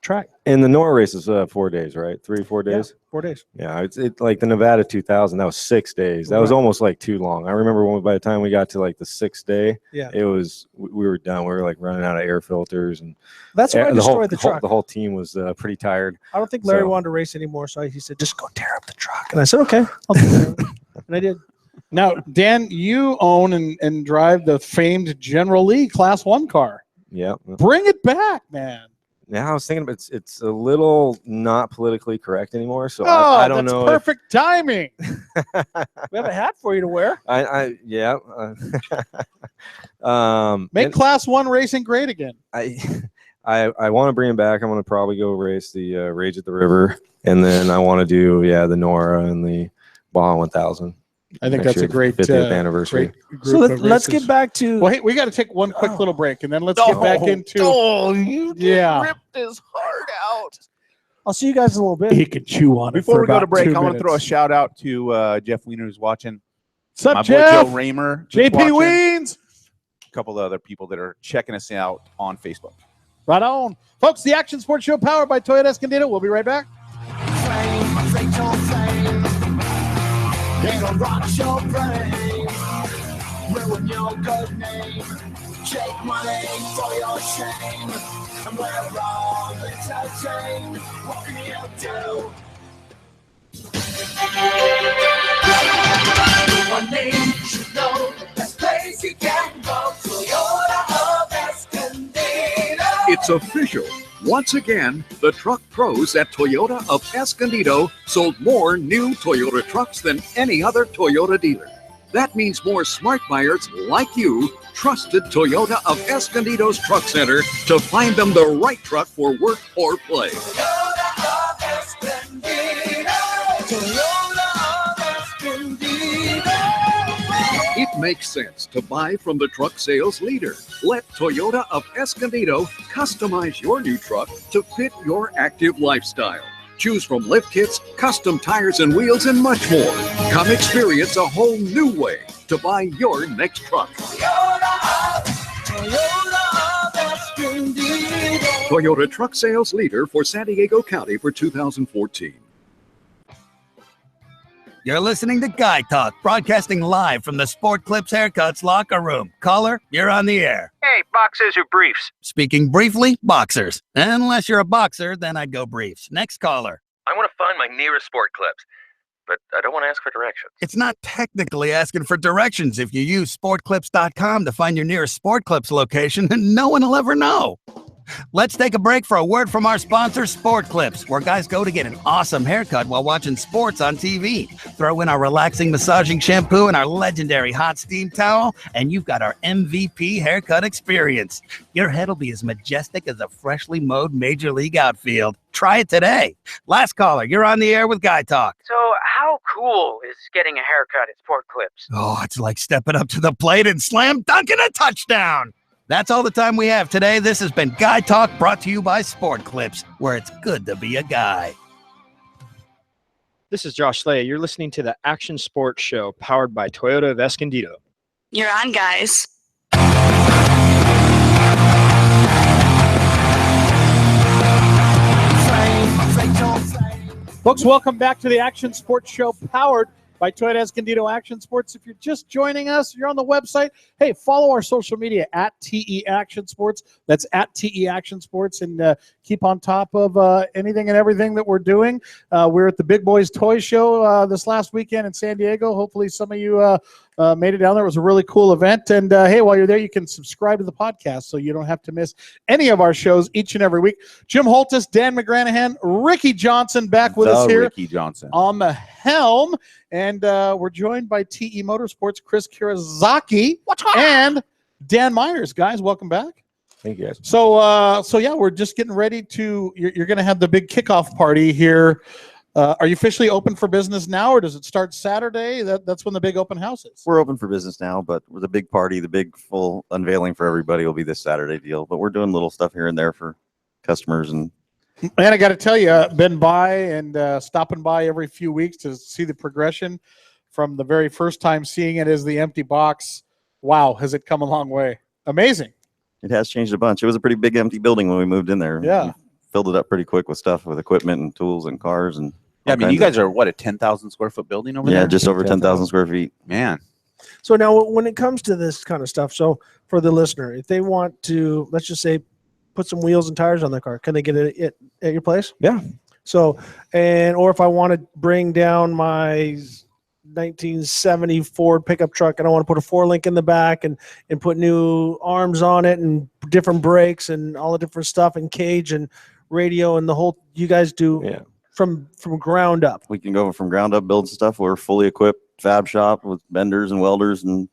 track. And the NORA race is 4 days, right? 4 days. Yeah, 4 days. Yeah, it's like the Nevada 2000. That was 6 days. That was almost like too long. I remember by the time we got to like the 6th day, it was we were done. We were like running out of air filters, and that's why I destroyed the truck. The whole team was pretty tired. I don't think Larry wanted to race anymore, so he said, "Just go tear up the truck." And I said, "Okay, I'll do that." And I did. Now, Dan, you own and drive the famed General Lee Class 1 car. Yeah, bring it back, man. Yeah, I was thinking it's a little not politically correct anymore, so I don't know. Perfect timing. We have a hat for you to wear. Make Class 1 racing great again. I want to bring it back. I'm going to probably go race the Rage at the River, and then I want to do the NORA and the Baja 1000. I think that's a great 50th anniversary. So let's get back to. Well, hey, we got to take one quick little break, and then let's get back into. You ripped his heart out. I'll see you guys in a little bit. He can chew on it. Before we go to about break, 2 I want to throw a minutes. shout out to Jeff Wiener, who's watching. What's up, My Jeff? boy Joe Raymer, JP watching. Weens. A couple of other people that are checking us out on Facebook. Right on, folks. The Action Sports Show, powered by Toyota Escondido. We'll be right back. It'll rock your brain, ruin your good name, take money for your shame, and we're all entertained. What can you do? One name you should know, best place you can go, Toyota of Escondido. It's official. Once again, the truck pros at Toyota of Escondido sold more new Toyota trucks than any other Toyota dealer. That means more smart buyers like you trusted Toyota of Escondido's Truck Center to find them the right truck for work or play. Toyota of Escondido. Toyota of Escondido. If makes sense to buy from the truck sales leader. Let Toyota of Escondido customize your new truck to fit your active lifestyle. Choose from lift kits, custom tires and wheels, and much more. Come experience a whole new way to buy your next truck. Toyota truck sales leader for San Diego County for 2014. You're listening to Guy Talk, broadcasting live from the Sport Clips Haircuts locker room. Caller, you're on the air. Hey, boxers or briefs? Speaking briefly, boxers. Unless you're a boxer, then I'd go briefs. Next caller. I want to find my nearest Sport Clips, but I don't want to ask for directions. It's not technically asking for directions if you use sportclips.com to find your nearest Sport Clips location, and no one will ever know. Let's take a break for a word from our sponsor, Sport Clips, where guys go to get an awesome haircut while watching sports on TV. Throw in our relaxing massaging shampoo and our legendary hot steam towel, and you've got our MVP haircut experience. Your head will be as majestic as a freshly mowed Major League outfield. Try it today. Last caller, you're on the air with Guy Talk. So how cool is getting a haircut at Sport Clips? Oh, it's like stepping up to the plate and slam dunking a touchdown. That's all the time we have today. This has been Guy Talk, brought to you by Sport Clips, where it's good to be a guy. This is Josh Slay. You're listening to the Action Sports Show, powered by Toyota of Escondido. You're on, guys. Folks, welcome back to the Action Sports Show, powered by Toyota Escondido Action Sports. If you're just joining us, you're on the website. Hey, follow our social media at TE Action Sports. That's at TE Action Sports, and keep on top of anything and everything that we're doing. We're at the Big Boys Toy Show this last weekend in San Diego. Hopefully some of you made it down there. It was a really cool event. And hey, while you're there, you can subscribe to the podcast so you don't have to miss any of our shows each and every week. Jim Holtis, Dan McGranahan, Ricky Johnson back with us here. Ricky Johnson On the helm. And we're joined by TE Motorsports, Chris Kirazaki, and Dan Myers. Guys, welcome back. Thank you, guys. So yeah, we're just getting ready to. You're going to have the big kickoff party here. Are you officially open for business now, or does it start Saturday? That's when the big open house is. We're open for business now, but the big party, the big full unveiling for everybody will be this Saturday deal. But we're doing little stuff here and there for customers. And I got to tell you, been by and stopping by every few weeks to see the progression from the very first time seeing it as the empty box. Wow, has it come a long way? Amazing. It has changed a bunch. It was a pretty big empty building when we moved in there. Yeah. We filled it up pretty quick with stuff, with equipment and tools and cars. And yeah, I mean, you guys are what, a 10,000 square foot building over there? Yeah, just over 10,000 square feet. Man. So now when it comes to this kind of stuff, so for the listener, if they want to, let's just say, put some wheels and tires on their car, can they get it at your place? Yeah. So, or if I want to bring down my 1970 Ford pickup truck and I want to put a 4-link in the back and put new arms on it and different brakes and all the different stuff and cage and radio and the whole, you guys do from ground up. We can go from ground up, build stuff. We're fully equipped fab shop with benders and welders and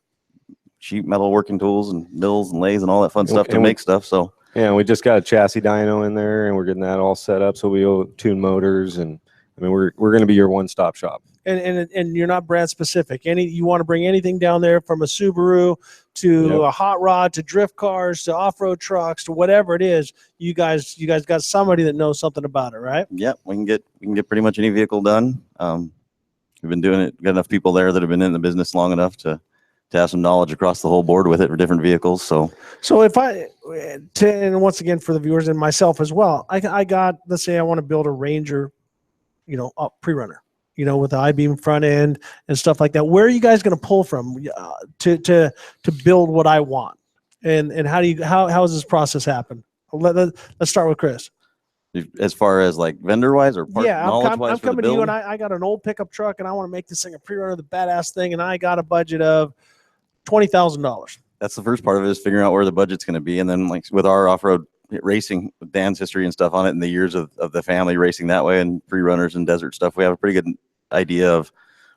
sheet metal working tools and mills and lathes and all that fun stuff to make stuff. So yeah, we just got a chassis dyno in there, and we're getting that all set up so we'll tune motors, and I mean we're going to be your one-stop shop. And you're not brand specific. You want to bring anything down there from a Subaru to a hot rod to drift cars to off-road trucks to whatever it is. You guys got somebody that knows something about it, right? Yep, we can get pretty much any vehicle done. We've been doing it. Got enough people there that have been in the business long enough to have some knowledge across the whole board with it for different vehicles. So if and once again for the viewers and myself as well, I got, let's say I want to build a Ranger, pre-runner, with the I-beam front end and stuff like that. Where are you guys going to pull from to build what I want? And how does this process happen? Let's start with Chris. As far as like vendor wise or I'm coming to you and I got an old pickup truck and I want to make this thing a pre-runner, the badass thing, and I got a budget of $20,000. That's the first part of it, is figuring out where the budget's going to be. And then like with our off-road racing, with Dan's history and stuff on it and the years of the family racing that way and pre-runners and desert stuff, we have a pretty good idea of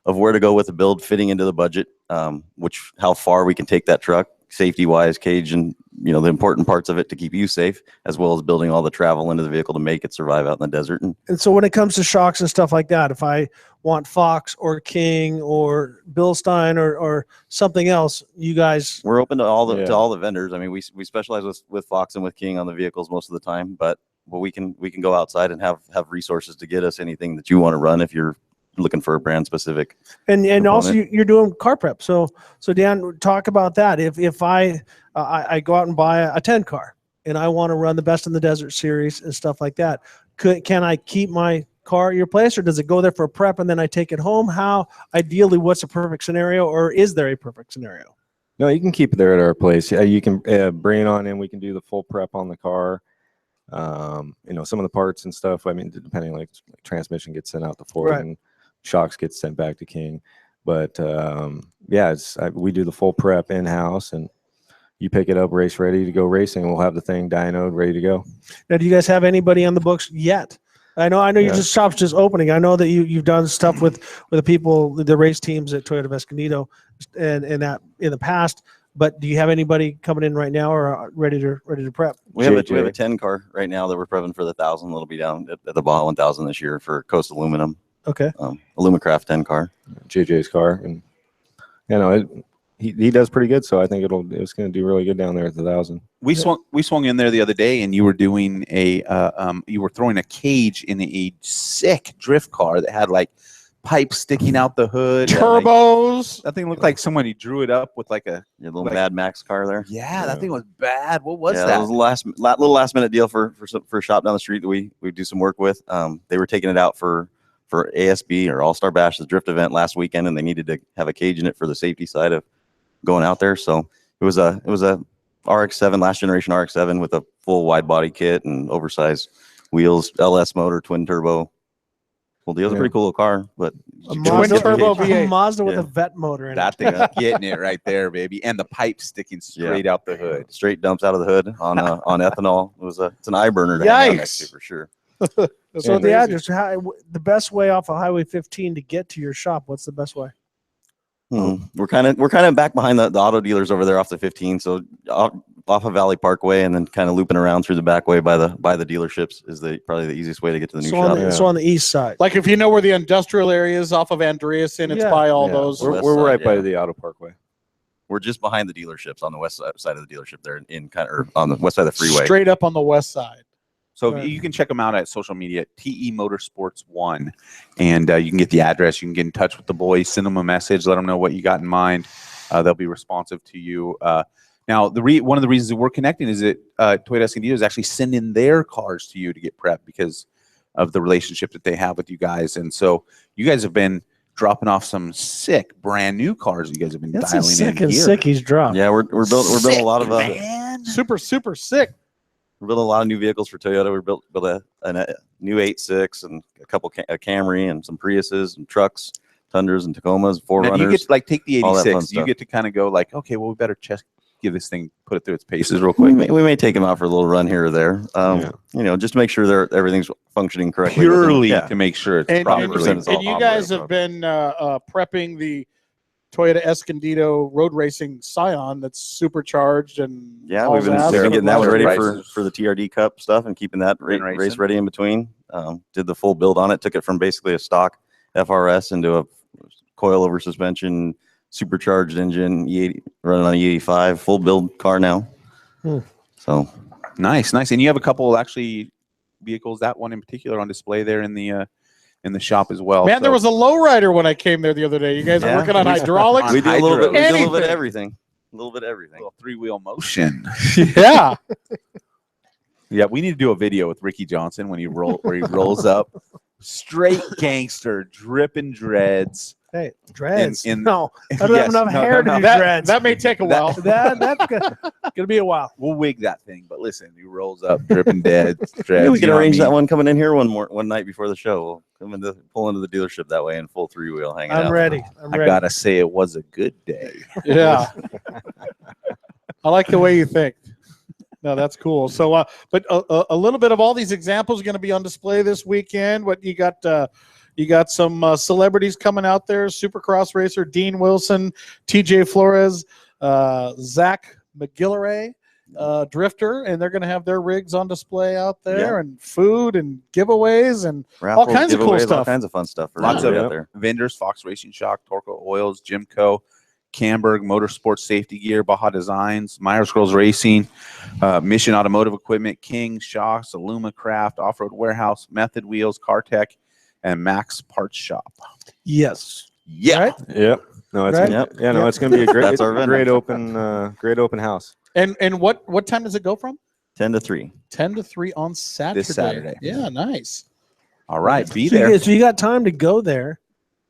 where to go with the build fitting into the budget, how far we can take that truck. safety wise, cage, and the important parts of it to keep you safe, as well as building all the travel into the vehicle to make it survive out in the desert. And so when it comes to shocks and stuff like that, if I want Fox or King or Bilstein or something else, you guys, we're open to all the vendors. I mean, we specialize with Fox and with King on the vehicles most of the time, but we can go outside and have resources to get us anything that you want to run if you're looking for a brand specific. And component. also you're doing car prep. So Dan, talk about that. If I go out and buy a 10 car and I want to run the Best in the Desert series and stuff like that, can I keep my car at your place, or does it go there for a prep and then I take it home? How ideally, what's a perfect scenario, or is there a perfect scenario? No, you can keep it there at our place. Yeah, you can bring it on in. We can do the full prep on the car. Some of the parts and stuff, I mean, depending, like transmission gets sent out to Ford, right, and shocks get sent back to King. But we do the full prep in-house, and you pick it up race ready to go racing, and we'll have the thing dynoed ready to go. Now, do you guys have anybody on the books yet? I know you shop's just opening. I know that you've done stuff with the people, the race teams at Toyota of Escondido and that in the past. But do you have anybody coming in right now or ready to prep? We have a 10 car right now that we're prepping for the 1,000. That'll be down at the Baja 1000 this year for Coast Aluminum. Okay. Alumacraft 10 car. JJ's car, and he does pretty good. So I think it's going to do really good down there at the 1,000. We swung in there the other day, and you were doing you were throwing a cage in a sick drift car that had like pipes sticking out the hood, turbos. That thing looked like somebody drew it up with like a little Mad Max car there. Yeah, that thing was bad. What was that? That was a little last minute deal for a shop down the street that we do some work with. They were taking it out for ASB or All Star Bash, the drift event last weekend, and they needed to have a cage in it for the safety side of going out there. So it was a RX-7, last generation RX-7 with a full wide body kit and oversized wheels, LS motor, twin turbo. Well, the other pretty cool little car, but twin turbo V8 Mazda with a vet motor in that thing, getting it right there, baby, and the pipe sticking straight out the hood, straight dumps out of the hood on ethanol. It's an eye burner to hang out next to for sure. So the address, the best way off of Highway 15 to get to your shop, what's the best way? We're kind of back behind the auto dealers over there off the 15, so off of Valley Parkway, and then kind of looping around through the back way by the dealerships is probably the easiest way to get to the new shop. So on the east side, like if you know where the industrial area is off of Andreasen, it's by all those. We're right by the auto parkway. We're just behind the dealerships on the west side of the dealership there, on the west side of the freeway, straight up on the west side. So you can check them out at social media, TE Motorsports 1, and you can get the address. You can get in touch with the boys, send them a message, let them know what you got in mind. They'll be responsive to you. Now, one of the reasons that we're connecting is that Toyota Escondido is actually sending their cars to you to get prepped because of the relationship that they have with you guys. And so you guys have been dropping off some sick brand new cars. You guys have been dialing in here. Sick he's dropped. Yeah, we're building a lot of super sick. We're building a lot of new vehicles for Toyota. We built a new 8.6 and a couple a Camry and some Priuses and trucks, Tundras and Tacomas, 4Runners. You get to take the 86. You get to kind of go like, okay, well, we better give this thing, put it through its paces real quick. We may take them out for a little run here or there. Just to make sure everything's functioning correctly. Purely to make sure it's properly. And you guys have been prepping the Toyota Escondido road racing Scion that's supercharged and we've been getting that one ready for the TRD Cup stuff and keeping that race ready in between. Did the full build on it, took it from basically a stock FRS into a coilover suspension, supercharged engine, E80 running on E85, full build car now. So nice. And you have a couple actually vehicles, that one in particular, on display there in the shop as well. Man, there was a lowrider when I came there the other day. You guys are working on hydraulics? We do a little bit of everything. A little bit of everything. A little three-wheel motion. Yeah. Yeah, we need to do a video with Ricky Johnson where he rolls up, straight gangster, dripping dreads. Hey, dreads. No, I don't have enough hair to do dreads. That may take a while. That's gonna be a while. We'll wig that thing, but listen, he rolls up, dripping dreads. Maybe we can arrange that one coming in here one night before the show. We'll pull into the dealership that way in full three-wheel hanging out. I'm ready. I gotta say, it was a good day. Yeah. I like the way you think. No, that's cool. So, but a little bit of all these examples are going to be on display this weekend. What you got? You got some celebrities coming out there. Supercross racer Dean Wilson, TJ Flores, Zach McGillray, drifter, and they're going to have their rigs on display out there, and food and giveaways and Raffles, all kinds of cool giveaways, stuff. All kinds of fun stuff. Lots of out there. vendors: Fox Racing Shock, Torco Oils, Jimco, Camberg Motorsports Safety Gear, Baja Designs, Myers Girls Racing, Mission Automotive Equipment, King, Shocks, Aluma Craft, Off Road Warehouse, Method Wheels, CarTech, and Max Parts Shop. Yes. Yeah. Right? Yep. No, it's Right? it's going to be a great, That's our vendor. great open house. And what time does it go from? 10 to 3. 10 to 3 on Saturday. This Saturday. Yeah, nice. All right, be So there. so you got time to go there,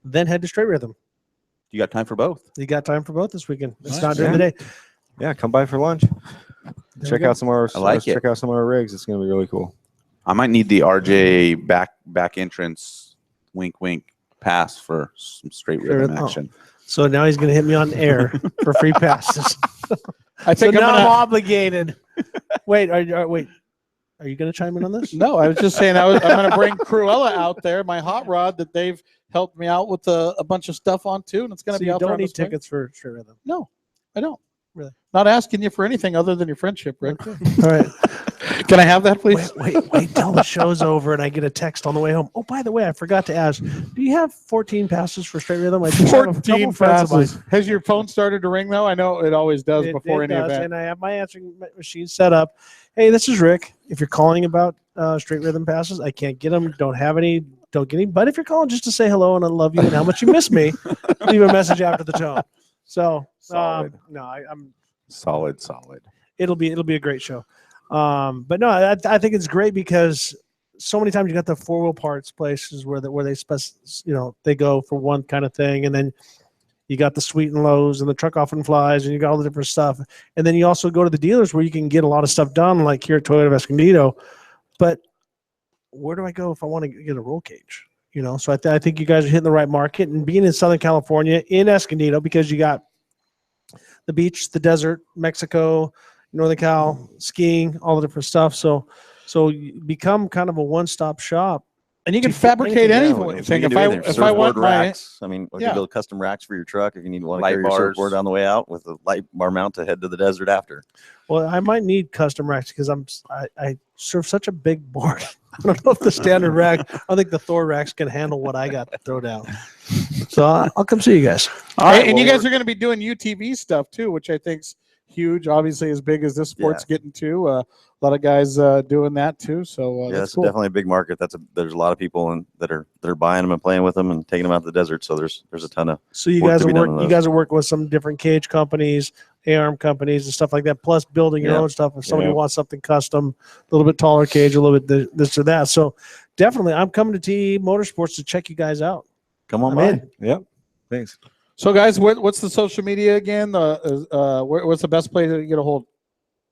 then head to Straight Rhythm. You got time for both. You got time for both this weekend. It's Nice. not during the day. Yeah, come by for lunch. Check out some of our I like it. check out some of our rigs. It's going to be really cool. I might need the RJ back entrance, wink wink pass for some straight rhythm action. So now he's going to hit me on air for free passes. I think so now I'm I'm obligated. Wait, are you going to chime in on this? No, I was just saying I'm going to bring Cruella out there, my hot rod that they've helped me out with a bunch of stuff on too, and it's going to So be you out there don't on need display. tickets for Straight Rhythm. No, I don't. Really? Not asking you for anything other than your friendship, Rick. All right. Can I have that, please? Wait till the show's over and I get a text on the way home. Oh, by the way, I forgot to ask. Do you have 14 passes for Straight Rhythm? I just have a couple 14 friends of mine. passes. Has your phone started to ring though? I know it always does before any does, event. and I have my answering machine set up. Hey, this is Rick. If you're calling about Straight Rhythm passes, I can't get them. Don't have any. Don't get any. But if you're calling just to say hello and I love you and how much you miss me, leave a message after the tone. So no, I'm solid. It'll be a great show. But no, I think it's great because so many times you got the 4-wheel parts places where they go for one kind of thing, and then you got the sweet and lows and the truck off and flies, and you got all the different stuff, and then you also go to the dealers where you can get a lot of stuff done, like here at Toyota of Escondido. But where do I go if I want to get a roll cage? So I think you guys are hitting the right market, and being in Southern California in Escondido, because you got the beach, the desert, Mexico, Northern Cal, skiing, all the different stuff. So you become kind of a one-stop shop. And you can fabricate anything. If I want racks, you can build custom racks for your truck if you need one to carry your surfboard on the way out with a light bar mount to head to the desert after. Well, I might need custom racks because I surf such a big board. I don't know if the standard rack. I think the Thor racks can handle what I got to throw down. So I'll come see you guys. All right, and you guys are going to be doing UTV stuff too, which I think's huge. Obviously, as big as this sport's getting to, a lot of guys doing that too. So that's cool. definitely a big market. There's a lot of people that are buying them and playing with them and taking them out to the desert. So there's a ton of. So you guys are working with some different cage companies, ARM companies, and stuff like that. Plus building your own stuff. If somebody wants something custom, a little bit taller cage, a little bit this or that. So definitely, I'm coming to TE Motorsports to check you guys out. Come on, man. Yep. Thanks. So, guys, what's the social media again? What's the best place to get a hold?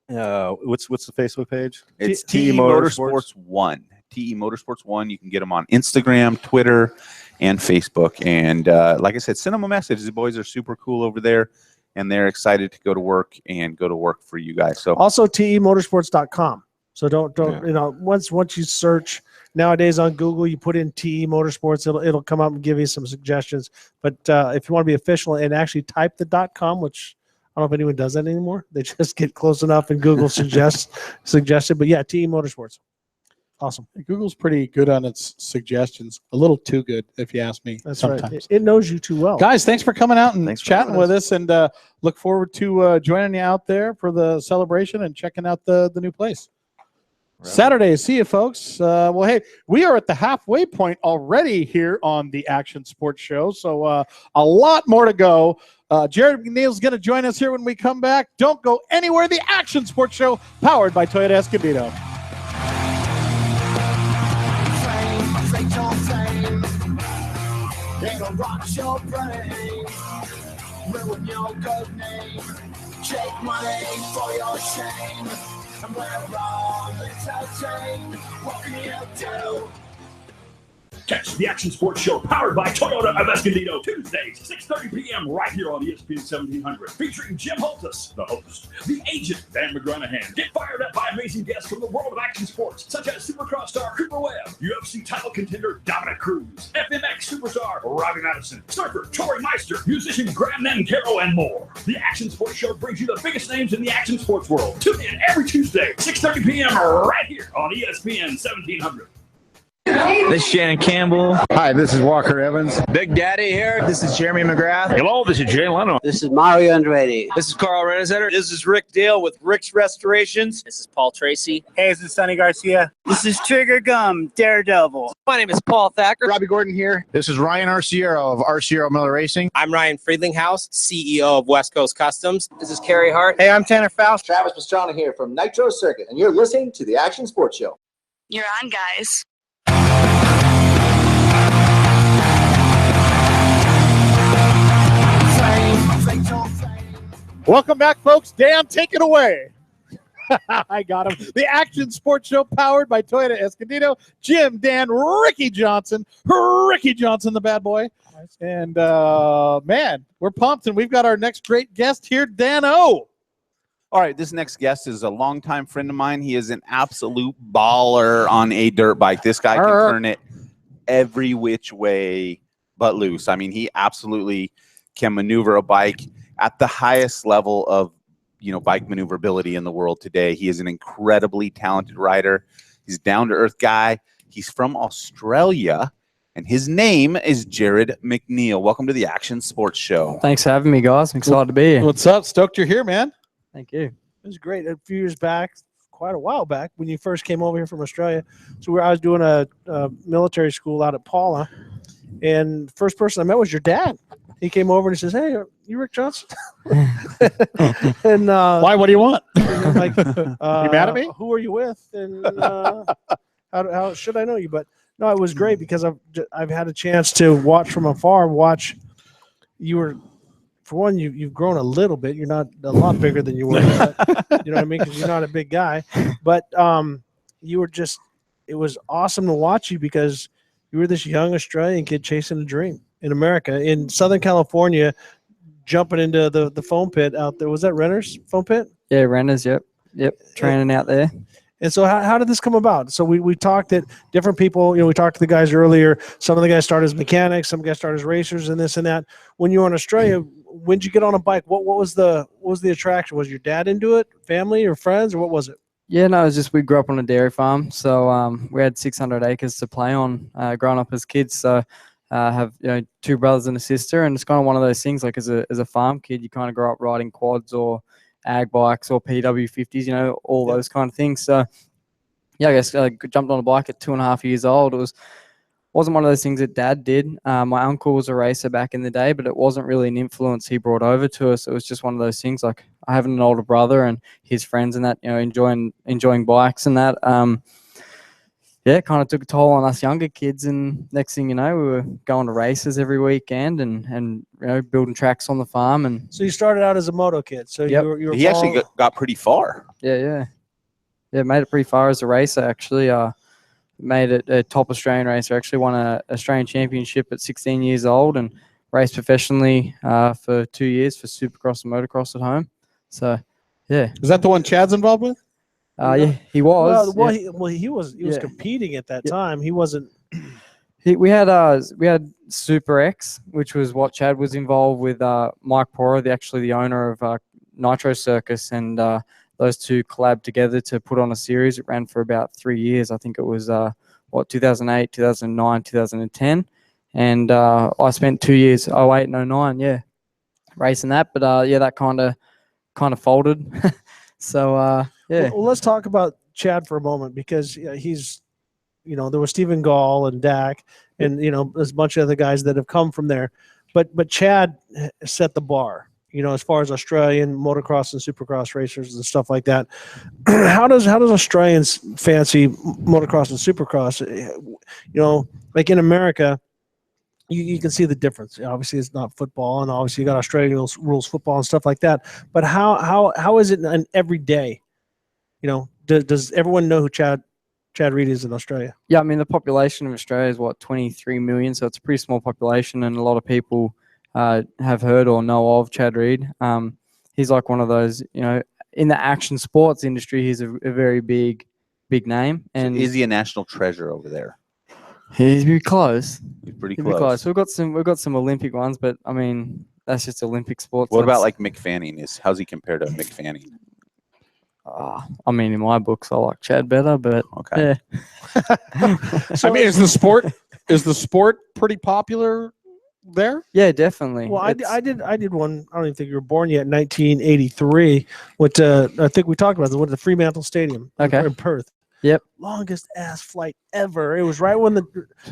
What's the Facebook page? It's TE Motorsports 1. TE Motorsports 1. You can get them on Instagram, Twitter, and Facebook. And like I said, send them a message. The boys are super cool over there, and they're excited to go to work for you guys. So also temotorsports.com. So don't once you search nowadays on Google, you put in TE Motorsports, it'll come up and give you some suggestions. But if you want to be official and actually type the .com, which I don't know if anyone does that anymore, they just get close enough and Google suggested. But yeah, TE Motorsports. Awesome. Google's pretty good on its suggestions. A little too good, if you ask me. That's sometimes. right. It knows you too well. Guys, thanks for coming out and chatting with us, and look forward to joining you out there for the celebration and checking out the new place. Right. Saturday, see you folks. Well, hey, we are at the halfway point already here on the Action Sports Show, so a lot more to go. Jarryd McNeil is going to join us here when we come back. Don't go anywhere. The Action Sports Show, powered by Toyota Escondido. It'll rock your brain, ruin your good name, take money for your shame, and we're wrong, it's a shame, what can you do? Catch the Action Sports Show powered by Toyota of Escondido Tuesdays, 6:30 p.m. right here on ESPN 1700, featuring Jim Holtus, the host, the agent, Dan McGranahan. Get fired up by amazing guests from the world of action sports, such as Supercross star Cooper Webb, UFC title contender Dominic Cruz, FMX superstar Robbie Madison, surfer Tori Meister, musician Graham Nancaro, and more. The Action Sports Show brings you the biggest names in the action sports world. Tune in every Tuesday, 6:30 p.m. right here on ESPN 1700. This is Shannon Campbell. Hi, this is Walker Evans. Big Daddy here. This is Jeremy McGrath. Hello, this is Jay Leno. This is Mario Andretti. This is Carl Renazetter. This is Rick Dale with Rick's Restorations. This is Paul Tracy. Hey, this is Sonny Garcia. This is Trigger Gum, Daredevil. My name is Paul Thacker. Robbie Gordon here. This is Ryan Arciero of Arciero Miller Racing. I'm Ryan Friedlinghouse, CEO of West Coast Customs. This is Kerry Hart. Hey, I'm Tanner Faust. Travis Pastrana here from Nitro Circuit, and you're listening to the Action Sports Show. You're on, guys. Welcome back, folks. Dan, take it away. I got him. The Action Sports Show powered by Toyota Escondido. Jim, Dan, Ricky Johnson. Ricky Johnson, the bad boy. And, man, we're pumped, and we've got our next great guest here, Dan O. All right, this next guest is a longtime friend of mine. He is an absolute baller on a dirt bike. This guy can turn it every which way but loose. I mean, he absolutely can maneuver a bike at the highest level of, bike maneuverability in the world today. He is an incredibly talented rider. He's a down-to-earth guy. He's from Australia, and his name is Jarryd McNeil. Welcome to the Action Sports Show. Thanks for having me, guys. I'm excited to be here. What's up? Stoked you're here, man. Thank you. It was great. A few years back, quite a while back, when you first came over here from Australia. So I was doing a military school out at Paula, and the first person I met was your dad. He came over and he says, "Hey, you Rick Johnson?" And why? What do you want? Like, you mad at me? Who are you with? And how should I know you? But no, it was great because I've had a chance to watch from afar. Watch you were. For one, you've grown a little bit. You're not a lot bigger than you were. But, you know what I mean? Because you're not a big guy. But you were just – it was awesome to watch you because you were this young Australian kid chasing a dream in America. In Southern California, jumping into the foam pit out there. Was that Renner's foam pit? Yeah, Renner's, yep. Training out there. And so how did this come about? So we talked at different people, we talked to the guys earlier. Some of the guys started as mechanics, some guys started as racers and this and that. When you were in Australia, when did you get on a bike? What was the attraction? Was your dad into it, family or friends, or what was it? Yeah, no, it was just we grew up on a dairy farm. So we had 600 acres to play on growing up as kids. So I have 2 brothers and a sister, and it's kind of one of those things, like as a farm kid, you kind of grow up riding quads or ag bikes or PW50s, all those kind of things. So, yeah, I guess I jumped on a bike at 2.5 years old. It wasn't one of those things that Dad did. My uncle was a racer back in the day, but it wasn't really an influence he brought over to us. It was just one of those things, like I have an older brother and his friends and that, enjoying bikes and that. Yeah, it kind of took a toll on us younger kids, and next thing you know, we were going to races every weekend and building tracks on the farm. And so you started out as a moto kid. So yep. you were he actually got pretty far. Yeah, made it pretty far as a racer. Actually, made it a top Australian racer. Actually, won a Australian championship at 16 years old and raced professionally for 2 years for Supercross and motocross at home. So, yeah. Is that the one Chad's involved with? Yeah, he was. He was competing at that time. He wasn't. We had Super X, which was what Chad was involved with. Mike Pora, the owner of Nitro Circus, and those two collabed together to put on a series. It ran for about 3 years. I think it was 2008, 2009, 2010, and I spent 2 years, 08 and 09, racing that. But that kind of folded. So. Yeah. Well, let's talk about Chad for a moment because he's, there was Stephen Gall and Dak and, there's a bunch of other guys that have come from there. But Chad set the bar, as far as Australian motocross and supercross racers and stuff like that. How does Australians fancy motocross and supercross? Like in America, you can see the difference. Obviously, it's not football, and obviously you got Australian rules football and stuff like that. But how is it an everyday? Does everyone know who Chad Chad Reed is in Australia. Yeah, I mean the population of Australia is what 23 million, so it's a pretty small population, and a lot of people have heard or know of Chad Reed. He's like one of those, in the action sports industry, he's a very big name. And so is he a national treasure over there? He's pretty close. He's pretty He'd close. be close. We've got some Olympic ones, but I mean that's just Olympic sports. What about like Mick Fanning? How's he compared to Mick Fanning? I mean, in my books, I like Chad better, but okay. Yeah. So, I mean, is the sport pretty popular there? Yeah, definitely. Well, I did one. I don't even think you were born yet. 1983. Went to, I think we talked about it. Went to the Fremantle Stadium. In Perth. Yep. Longest ass flight ever. It was right when the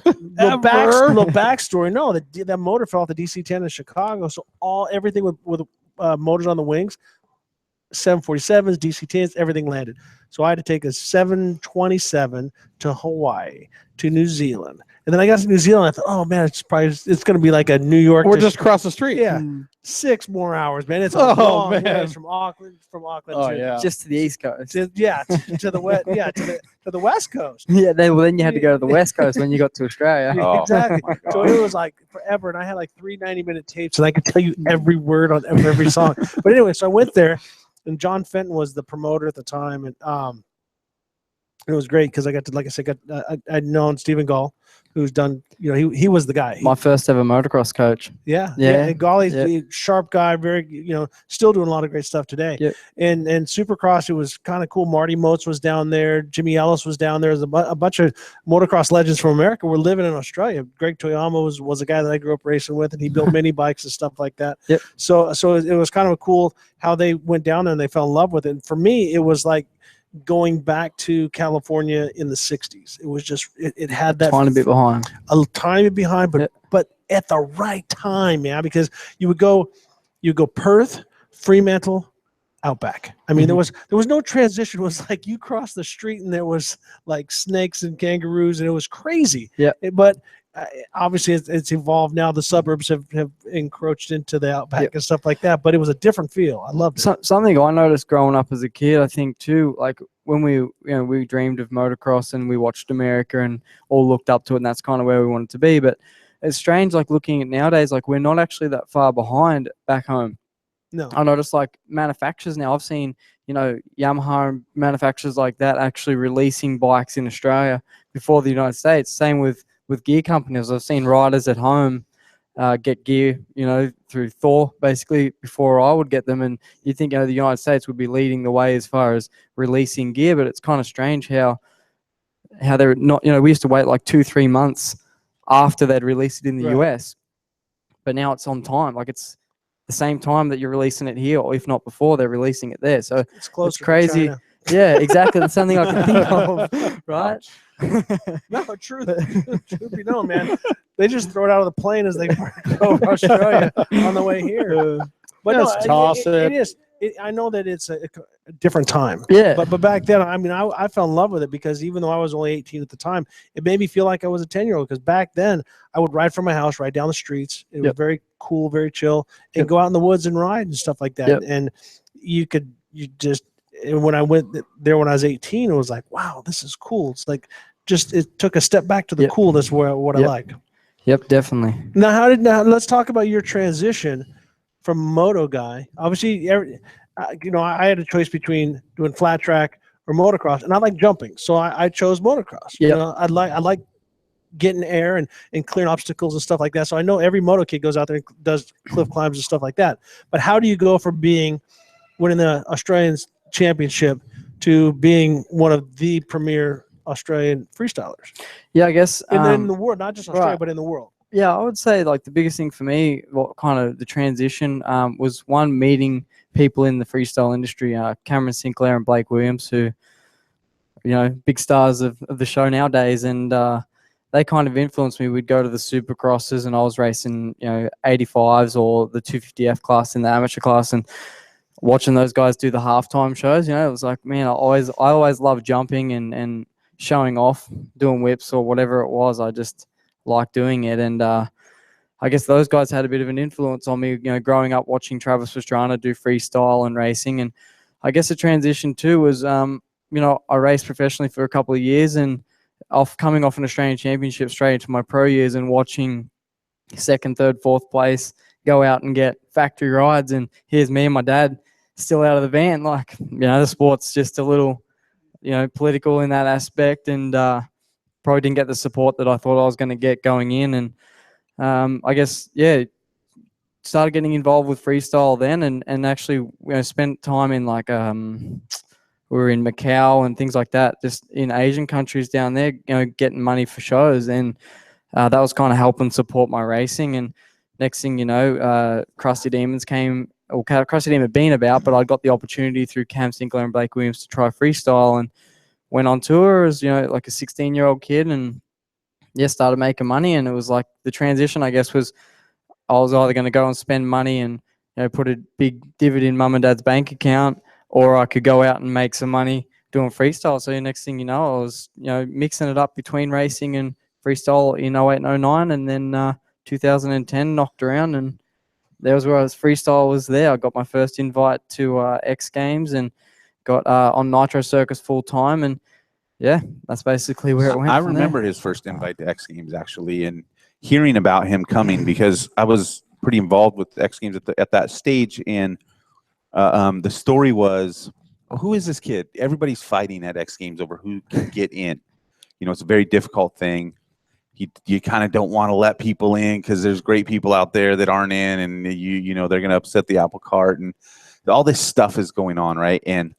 little backstory. No, that motor fell off the DC-10 in Chicago. So everything with motors on the wings, 747s, DC-10s, everything landed. So I had to take a 727 to Hawaii, to New Zealand. And then I got to New Zealand. I thought, oh man, it's going to be like a New York. We're just across the street. Yeah, 6 more hours, man. It's man, it's from Auckland to just to the East Coast. to the west. Yeah, to the West Coast. Yeah, then you had to go to the West Coast when you got to Australia. Exactly. So it was like forever, and I had like 3 90-minute tapes, and I could tell you every word on every song. But anyway, so I went there, and John Fenton was the promoter at the time, and it was great because I got to, like I said, I'd known Stephen Gall, who's done, he was the guy. My first ever motocross coach. Yeah. And Golly's a sharp guy, very, still doing a lot of great stuff today. Yep. And Supercross, it was kind of cool. Marty Motes was down there. Jimmy Ellis was down there. There's a bunch of motocross legends from America were living in Australia. Greg Toyama was a guy that I grew up racing with, and he built mini bikes and stuff like that. Yep. So it was kind of cool how they went down there and they fell in love with it. And for me, it was like going back to California in the 60s. It was just it had that tiny bit behind. A tiny bit behind, but at the right time, man, because you would go Perth, Fremantle, Outback. I mean, there was no transition. It was like you crossed the street and there was like snakes and kangaroos, and it was crazy. Yeah. But obviously it's evolved now. The suburbs have encroached into the Outback and stuff like that, but it was a different feel. I loved it. Something I noticed growing up as a kid, I think too, like when we dreamed of motocross and we watched America and all looked up to it, and that's kind of where we wanted to be. But it's strange, like looking at nowadays, like we're not actually that far behind back home. No. I noticed like manufacturers now, I've seen, Yamaha and manufacturers like that actually releasing bikes in Australia before the United States. Same with gear companies. I've seen riders at home get gear, through Thor basically before I would get them. And you think, the United States would be leading the way as far as releasing gear, but it's kind of strange how they're not, we used to wait like 2-3 months after they'd release it in the US, but now it's on time. Like it's the same time that you're releasing it here, or if not before, they're releasing it there. So it's crazy. Yeah, exactly. That's something I can think of, right? No, truth be known, man. They just throw it out of the plane as they go over Australia on the way here. But it is. I know that it's a different time. Yeah. But back then, I mean, I fell in love with it because even though I was only 18 at the time, it made me feel like I was a 10-year-old. Because back then, I would ride from my house, ride down the streets. It was very cool, very chill, and go out in the woods and ride and stuff like that. Yep. And when I went there when I was 18, it was like, wow, this is cool. It's like it took a step back to the coolness what I like. Yep, definitely. Now, let's talk about your transition from moto guy. Obviously, I had a choice between doing flat track or motocross, and I like jumping, so I chose motocross. Yeah, I like getting air and clearing obstacles and stuff like that. So I know every moto kid goes out there and does cliff climbs and stuff like that. But how do you go from winning the Australian Championship to being one of the premier Australian freestylers? Yeah, I guess in the world, not just Australia, but in the world. Yeah, I would say like the biggest thing for me, what kind of the transition was one, meeting people in the freestyle industry, Cameron Sinclair and Blake Williams, who, big stars of the show nowadays, and they kind of influenced me. We'd go to the supercrosses, and I was racing, 85s or the 250F class in the amateur class, and watching those guys do the halftime shows, it was like, man, I always loved jumping and showing off, doing whips or whatever it was. I just like doing it, and I guess those guys had a bit of an influence on me, growing up watching Travis Pastrana do freestyle and racing. And I guess the transition too was I raced professionally for a couple of years, and coming off an Australian Championship straight into my pro years and watching second, third, fourth place go out and get factory rides, and here's me and my dad still out of the van. Like, the sport's just a little, political in that aspect, and probably didn't get the support that I thought I was going to get going in. And I guess, started getting involved with freestyle then, and actually, spent time in like, we were in Macau and things like that, just in Asian countries down there, getting money for shows. And that was kind of helping support my racing. And next thing you know, Krusty Demons came, or Krusty Demon had been about, but I got the opportunity through Cam Sinclair and Blake Williams to try freestyle, and went on tour as, like a 16-year-old kid, and started making money. And it was like the transition, I guess, was I was either going to go and spend money and, put a big divot in mum and dad's bank account, or I could go out and make some money doing freestyle. So the next thing you know, I was, mixing it up between racing and freestyle in 08 and 09, and then 2010 knocked around, and there was where freestyle was there. I got my first invite to X Games and got on Nitro Circus full time, and that's basically where it went. I remember his first invite to X Games, actually, and hearing about him coming, because I was pretty involved with X Games at that stage, and the story was, who is this kid? Everybody's fighting at X Games over who can get in. It's a very difficult thing. You kind of don't want to let people in because there's great people out there that aren't in, and they're going to upset the apple cart, and all this stuff is going on, right? And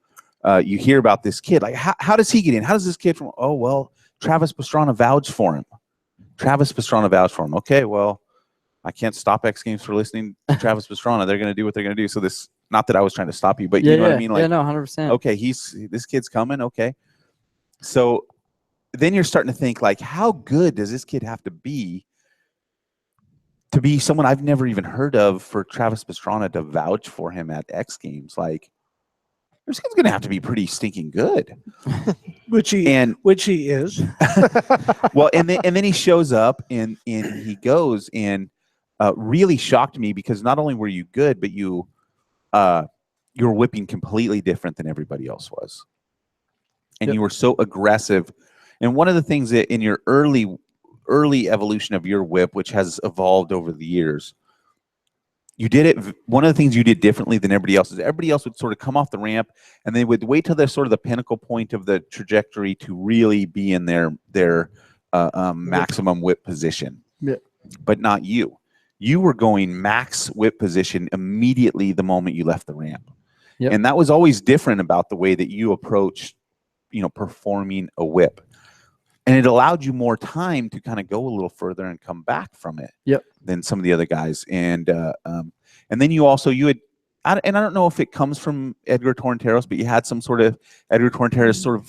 you hear about this kid, like, how does he get in? How does this kid from? Oh, well, Travis Pastrana vouched for him. Okay, well, I can't stop X Games for listening to Travis Pastrana. They're going to do what they're going to do. So this, not that I was trying to stop you, but you know what I mean? Like, no, 100%. Okay, this kid's coming. Okay. So then you're starting to think, like, how good does this kid have to be someone I've never even heard of for Travis Pastrana to vouch for him at X Games? Like, this kid's going to have to be pretty stinking good. Which he is. Well, and then he shows up and he goes, and really shocked me, because not only were you good, but you were whipping completely different than everybody else was. And you were so aggressive. And one of the things that in your early evolution of your whip, which has evolved over the years, you did it. One of the things you did differently than everybody else is everybody else would sort of come off the ramp, and they would wait till they're sort of the pinnacle point of the trajectory to really be in their maximum whip position. Yeah. But not you. You were going max whip position immediately the moment you left the ramp. Yep. And that was always different about the way that you approached, performing a whip. And it allowed you more time to kind of go a little further and come back from it than some of the other guys. And then you had, and I don't know if it comes from Edgar Torrenteros, but you had some sort of Edgar Torrenteros sort of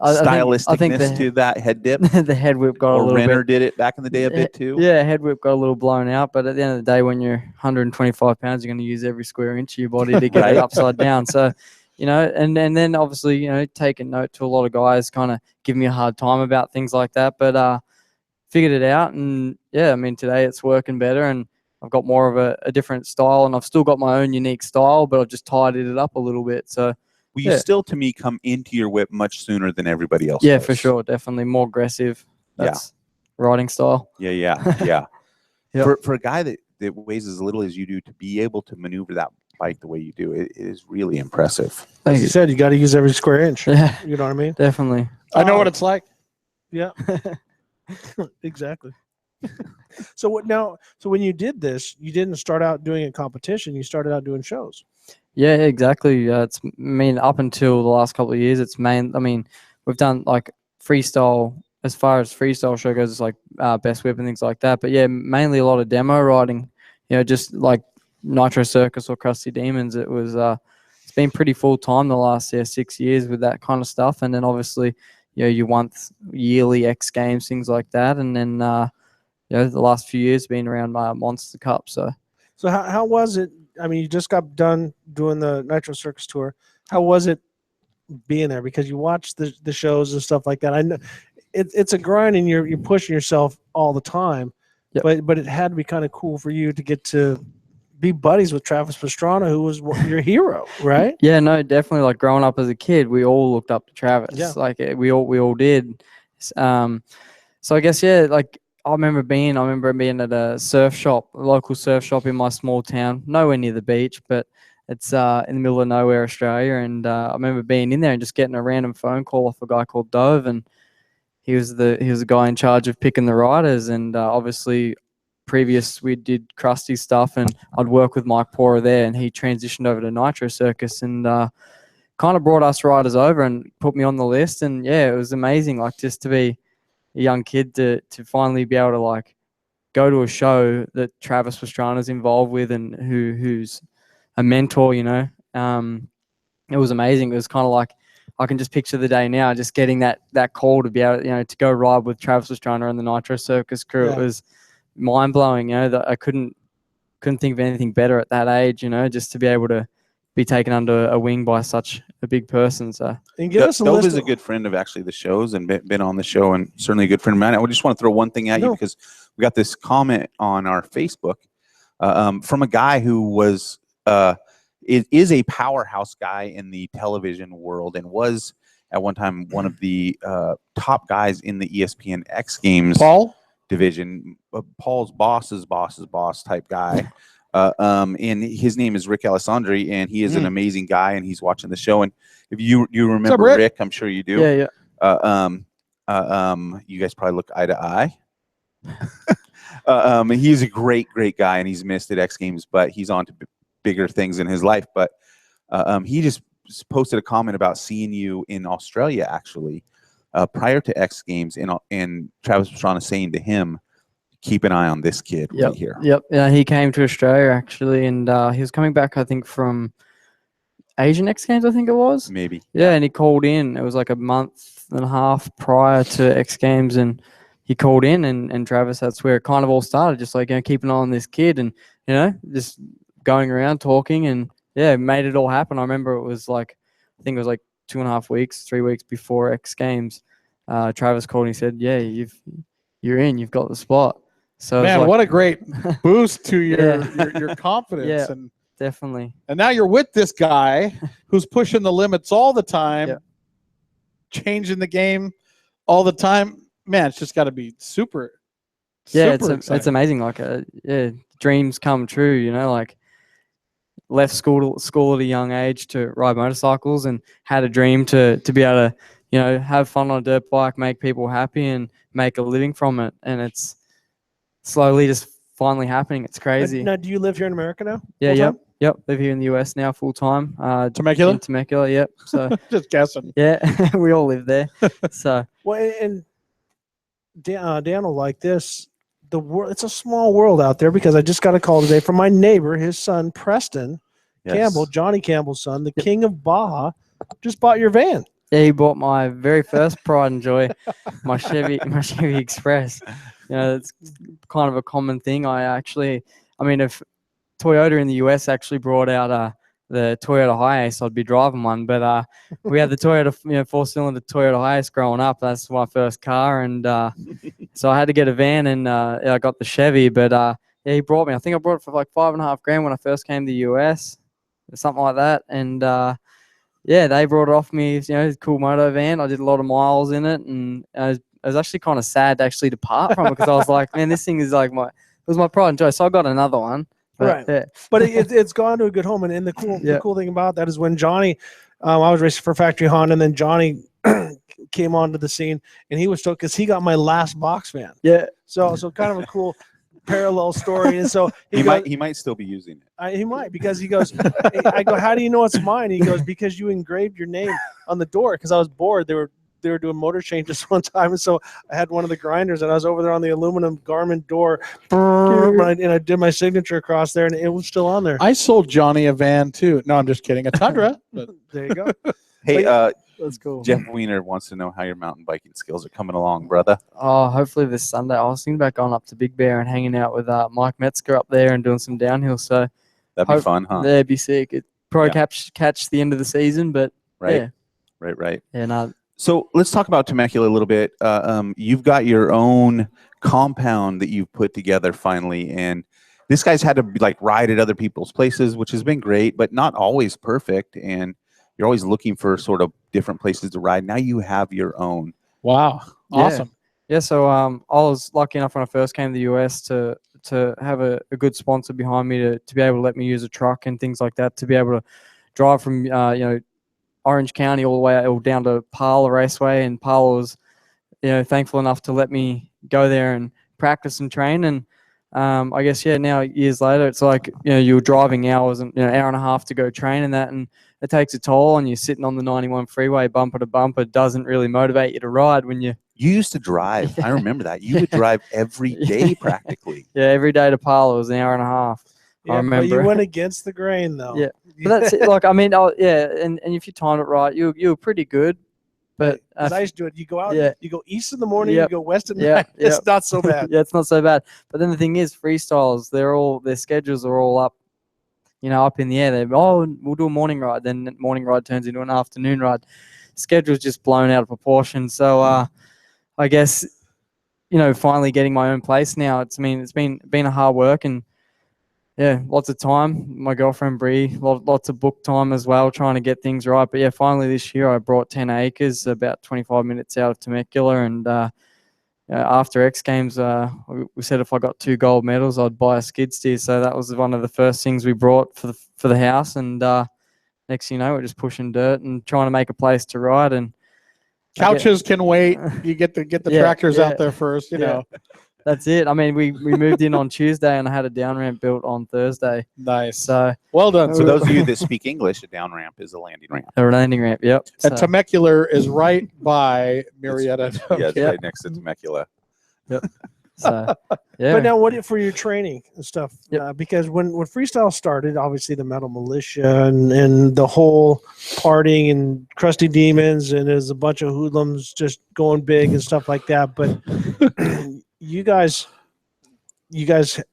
stylisticness to that head dip. The head whip got a little Renner bit. did it back in the day a bit too. Yeah, head whip got a little blown out, but at the end of the day, when you're 125 pounds, you're going to use every square inch of your body to get it upside down. So, and then obviously, taking note to a lot of guys kind of give me a hard time about things like that, but figured it out. And today it's working better, and I've got more of a different style, and I've still got my own unique style, but I've just tidied it up a little bit. So, you still, to me, come into your whip much sooner than everybody else Yeah, does. for sure. Definitely more aggressive. That's riding style. Yeah. Yep. For a guy that weighs as little as you do, to be able to maneuver that bike the way you do, it is really impressive. As you said, you got to use every square inch. Yeah. You know what I mean? Definitely. I know what it's like. Yeah. Exactly. So when you did this, you didn't start out doing a competition. You started out doing shows. Yeah, exactly. Up until the last couple of years, we've done like freestyle. As far as freestyle show goes, it's like best whip and things like that. But yeah, mainly a lot of demo riding. Just like Nitro Circus or Krusty Demons. It was it's been pretty full time the last 6 years with that kind of stuff. And then obviously, you want yearly X Games, things like that. And then the last few years been around my Monster Cup. So how was it? You just got done doing the Nitro Circus tour. How was it being there? Because you watch the shows and stuff like that. I know it's a grind, and you're pushing yourself all the time. Yep. But it had to be kind of cool for you to get to be buddies with Travis Pastrana, who was your hero, right? Yeah, no, definitely. Like growing up as a kid, we all looked up to Travis. Yeah. Like we all did. So I guess like I remember being at a surf shop, a local surf shop in my small town, nowhere near the beach, but it's in the middle of nowhere, Australia. And I remember being in there and just getting a random phone call off a guy called Dove, and he was the guy in charge of picking the riders. And obviously, we did Krusty stuff, and I'd work with Mike Pora there, and he transitioned over to Nitro Circus and kind of brought us riders over and put me on the list. And yeah, it was amazing, like just to be a young kid to finally be able to like go to a show that Travis Pastrana's involved with and who's a mentor, you know. It was amazing. It was kind of like I can just picture the day now, just getting that call to be able, you know, to go ride with Travis Pastrana and the Nitro Circus crew. Yeah. It was mind blowing, you know, that I couldn't think of anything better at that age, you know, just to be able to be taken under a wing by such a big person. So and give us a Dove list is a good friend of actually the shows and been on the show, and certainly a good friend of mine. I just want to throw one thing at you because we got this comment on our Facebook from a guy who was is a powerhouse guy in the television world and was at one time one of the top guys in the ESPN X Games division. Paul's boss's boss type guy. And his name is Rick Alessandri, and he is an amazing guy, and he's watching the show. And if you remember up, Rick, I'm sure you do. Yeah. You guys probably look eye to eye. He's a great guy, and he's missed at X Games, but he's on to bigger things in his life. But he just posted a comment about seeing you in Australia, actually, prior to X Games, and Travis Pastrana saying to him, keep an eye on this kid right here. Yep. Yeah, he came to Australia actually, and he was coming back, I think, from Asian X Games, I think it was. Maybe. Yeah, and he called in. It was like a month and a half prior to X Games, and he called in, and Travis, that's where it kind of all started, just like, you know, keep an eye on this kid, and, you know, just going around talking, and yeah, made it all happen. I remember it was like, I think it was like 2.5 weeks, 3 weeks before X Games. Travis called and he said, yeah, you're in, you've got the spot. So man, like, what a great boost to your confidence. Yeah, and definitely. And now you're with this guy who's pushing the limits all the time, changing the game all the time. Man, it's just got to be super. Yeah, super it's amazing. Like, dreams come true. You know, like left school at a young age to ride motorcycles, and had a dream to be able to, you know, have fun on a dirt bike, make people happy, and make a living from it. And it's slowly just finally happening. It's crazy. Now, do you live here in America now? Yeah, yep. Live here in the US now full time. Temecula? In Temecula, yep. So just guessing. Yeah, we all live there. So well, and Dan will like this. The world, it's a small world out there, because I just got a call today from my neighbor. His son Preston Campbell, Johnny Campbell's son, the king of Baja, just bought your van. Yeah, he bought my very first pride and joy, my Chevy Express. You know, it's kind of a common thing. If Toyota in the US actually brought out the Toyota Hiace, I'd be driving one. But we had the Toyota, 4-cylinder Toyota Hiace growing up. That's my first car, and so I had to get a van, and I got the Chevy. But he brought me. I think I brought it for like $5,500 when I first came to the US, or something like that. And they brought it off me. Cool moto van. I did a lot of miles in it, and I was actually kind of sad to actually depart from it, because I was like, man, this thing is like it was my pride and joy. So I got another one. Right. Yeah. But it's gone to a good home. And the cool thing about that is when Johnny, I was racing for Factory Honda, and then Johnny came onto the scene, and he was stoked because he got my last box van. Yeah. So kind of a cool parallel story. And so he might still be using it. He might, because he goes, I go, how do you know it's mine? He goes, because you engraved your name on the door. Because I was bored. They were doing motor changes one time, and so I had one of the grinders, and I was over there on the aluminum Garmin door, and I did my signature across there, and it was still on there. I sold Johnny a van too. No, I'm just kidding. A Tundra. But there you go. Hey, that's cool. Jeff Wiener wants to know how your mountain biking skills are coming along, brother. Oh, hopefully this Sunday. I was thinking about going up to Big Bear and hanging out with Mike Metzger up there and doing some downhill. So that'd be fun, huh? That'd be sick. It probably catch the end of the season, but right. Yeah. Right. Yeah, no. So let's talk about Temecula a little bit. You've got your own compound that you've put together finally, and this guy's had to like ride at other people's places, which has been great, but not always perfect. And you're always looking for sort of different places to ride. Now you have your own. Wow. Awesome. Yeah. So I was lucky enough when I first came to the US to have a good sponsor behind me to be able to let me use a truck and things like that, to be able to drive from Orange County all the way down to Parla Raceway, and Parla was thankful enough to let me go there and practice and train. And I guess now years later, it's like you're driving hours and hour and a half to go train and that, and it takes a toll. And you're sitting on the 91 freeway bumper to bumper, doesn't really motivate you to ride when you used to drive. I remember that you would drive every day practically. Yeah, every day to Parla was an hour and a half. Yeah, I remember. but you went against the grain though. Yeah, but that's it. Like, I mean, and if you timed it right, you were pretty good. But as I used to do it, you go out, you go east in the morning, Yep. you go west in the night. It's not so bad. Yeah, it's not so bad. But then the thing is, freestyles, their schedules are all up, up in the air. We'll do a morning ride, then morning ride turns into an afternoon ride. Schedule's just blown out of proportion. So I guess finally getting my own place now. It's been a hard work, and lots of time. My girlfriend Bree, lots of book time as well, trying to get things right. But finally this year I brought 10 acres, about 25 minutes out of Temecula, and after X Games, we said if I got 2 gold medals, I'd buy a skid steer. So that was one of the first things we brought for the house. And next thing you know, we're just pushing dirt and trying to make a place to ride. And couches can wait. You get the tractors out there first. You know. That's it. I mean, we moved in on Tuesday, and I had a down ramp built on Thursday. Nice. So well done. For those of you that speak English, a down ramp is a landing ramp. A landing ramp. Yep. And Temecula is right by Murrieta. It's right next to Temecula. Yep. So yeah. But now, what for your training and stuff? Because when freestyle started, obviously the Metal Militia and the whole partying and Crusty Demons, and there's a bunch of hoodlums just going big and stuff like that. But you guys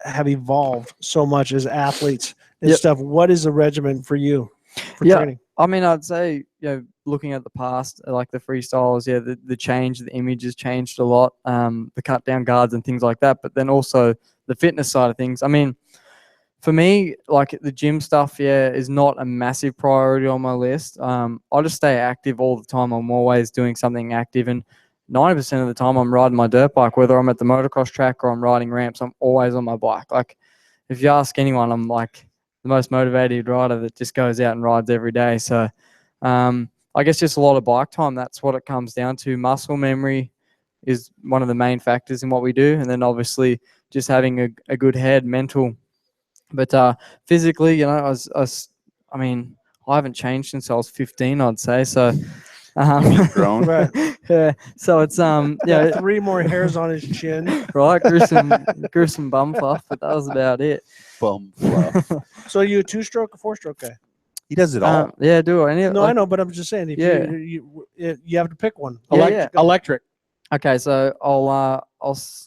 have evolved so much as athletes and stuff. What is the regimen for you for training? I mean, I'd say, looking at the past, like the freestyles, the change, the image has changed a lot, the cut down guards and things like that, but then also the fitness side of things. I mean, for me, like the gym stuff, is not a massive priority on my list. I just stay active all the time. I'm always doing something active, and 90% of the time I'm riding my dirt bike, whether I'm at the motocross track or I'm riding ramps, I'm always on my bike. Like, if you ask anyone, I'm like the most motivated rider that just goes out and rides every day. So I guess just a lot of bike time. That's what it comes down to. Muscle memory is one of the main factors in what we do. And then obviously just having a good head, mental. But physically, I haven't changed since I was 15, I'd say. So grown. Right. Yeah. So it's 3 more hairs on his chin. Right, grew some bum fluff, but that was about it. Bum fluff. So are you a 2-stroke or 4-stroke guy? He does it all. Yeah, do I? No, I know, but I'm just saying. If you have to pick one. Electric. Okay, so I'll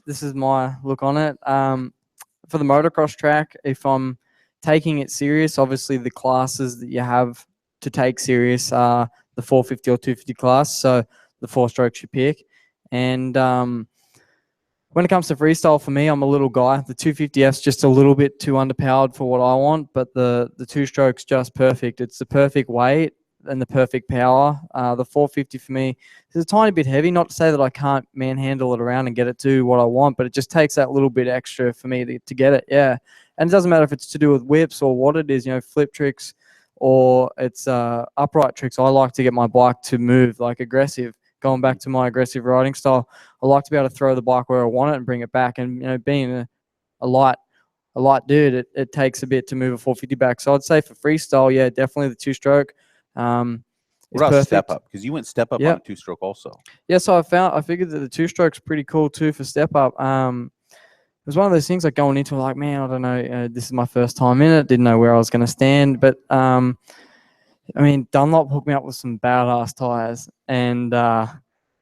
this is my look on it. For the motocross track, if I'm taking it serious, obviously the classes that you have to take serious are the 450 or 250 class. So the 4 strokes you pick. And when it comes to freestyle, for me, I'm a little guy. The 250F's just a little bit too underpowered for what I want, but the 2 strokes just perfect. It's the perfect weight and the perfect power. The 450 for me is a tiny bit heavy. Not to say that I can't manhandle it around and get it to what I want, but it just takes that little bit extra for me to get it. Yeah, and it doesn't matter if it's to do with whips or what it is. Flip tricks or it's upright tricks. I like to get my bike to move like aggressive. Going back to my aggressive riding style, I like to be able to throw the bike where I want it and bring it back. And being a light dude, it takes a bit to move a 450 back. So I'd say for freestyle, definitely the 2-stroke. What about step up? Because you went step up on a 2-stroke also. Yeah, so I figured that the 2-stroke's pretty cool too for step up. It was one of those things like going into it, like, man, I don't know, this is my first time in it, didn't know where I was going to stand, but Dunlop hooked me up with some badass tires, and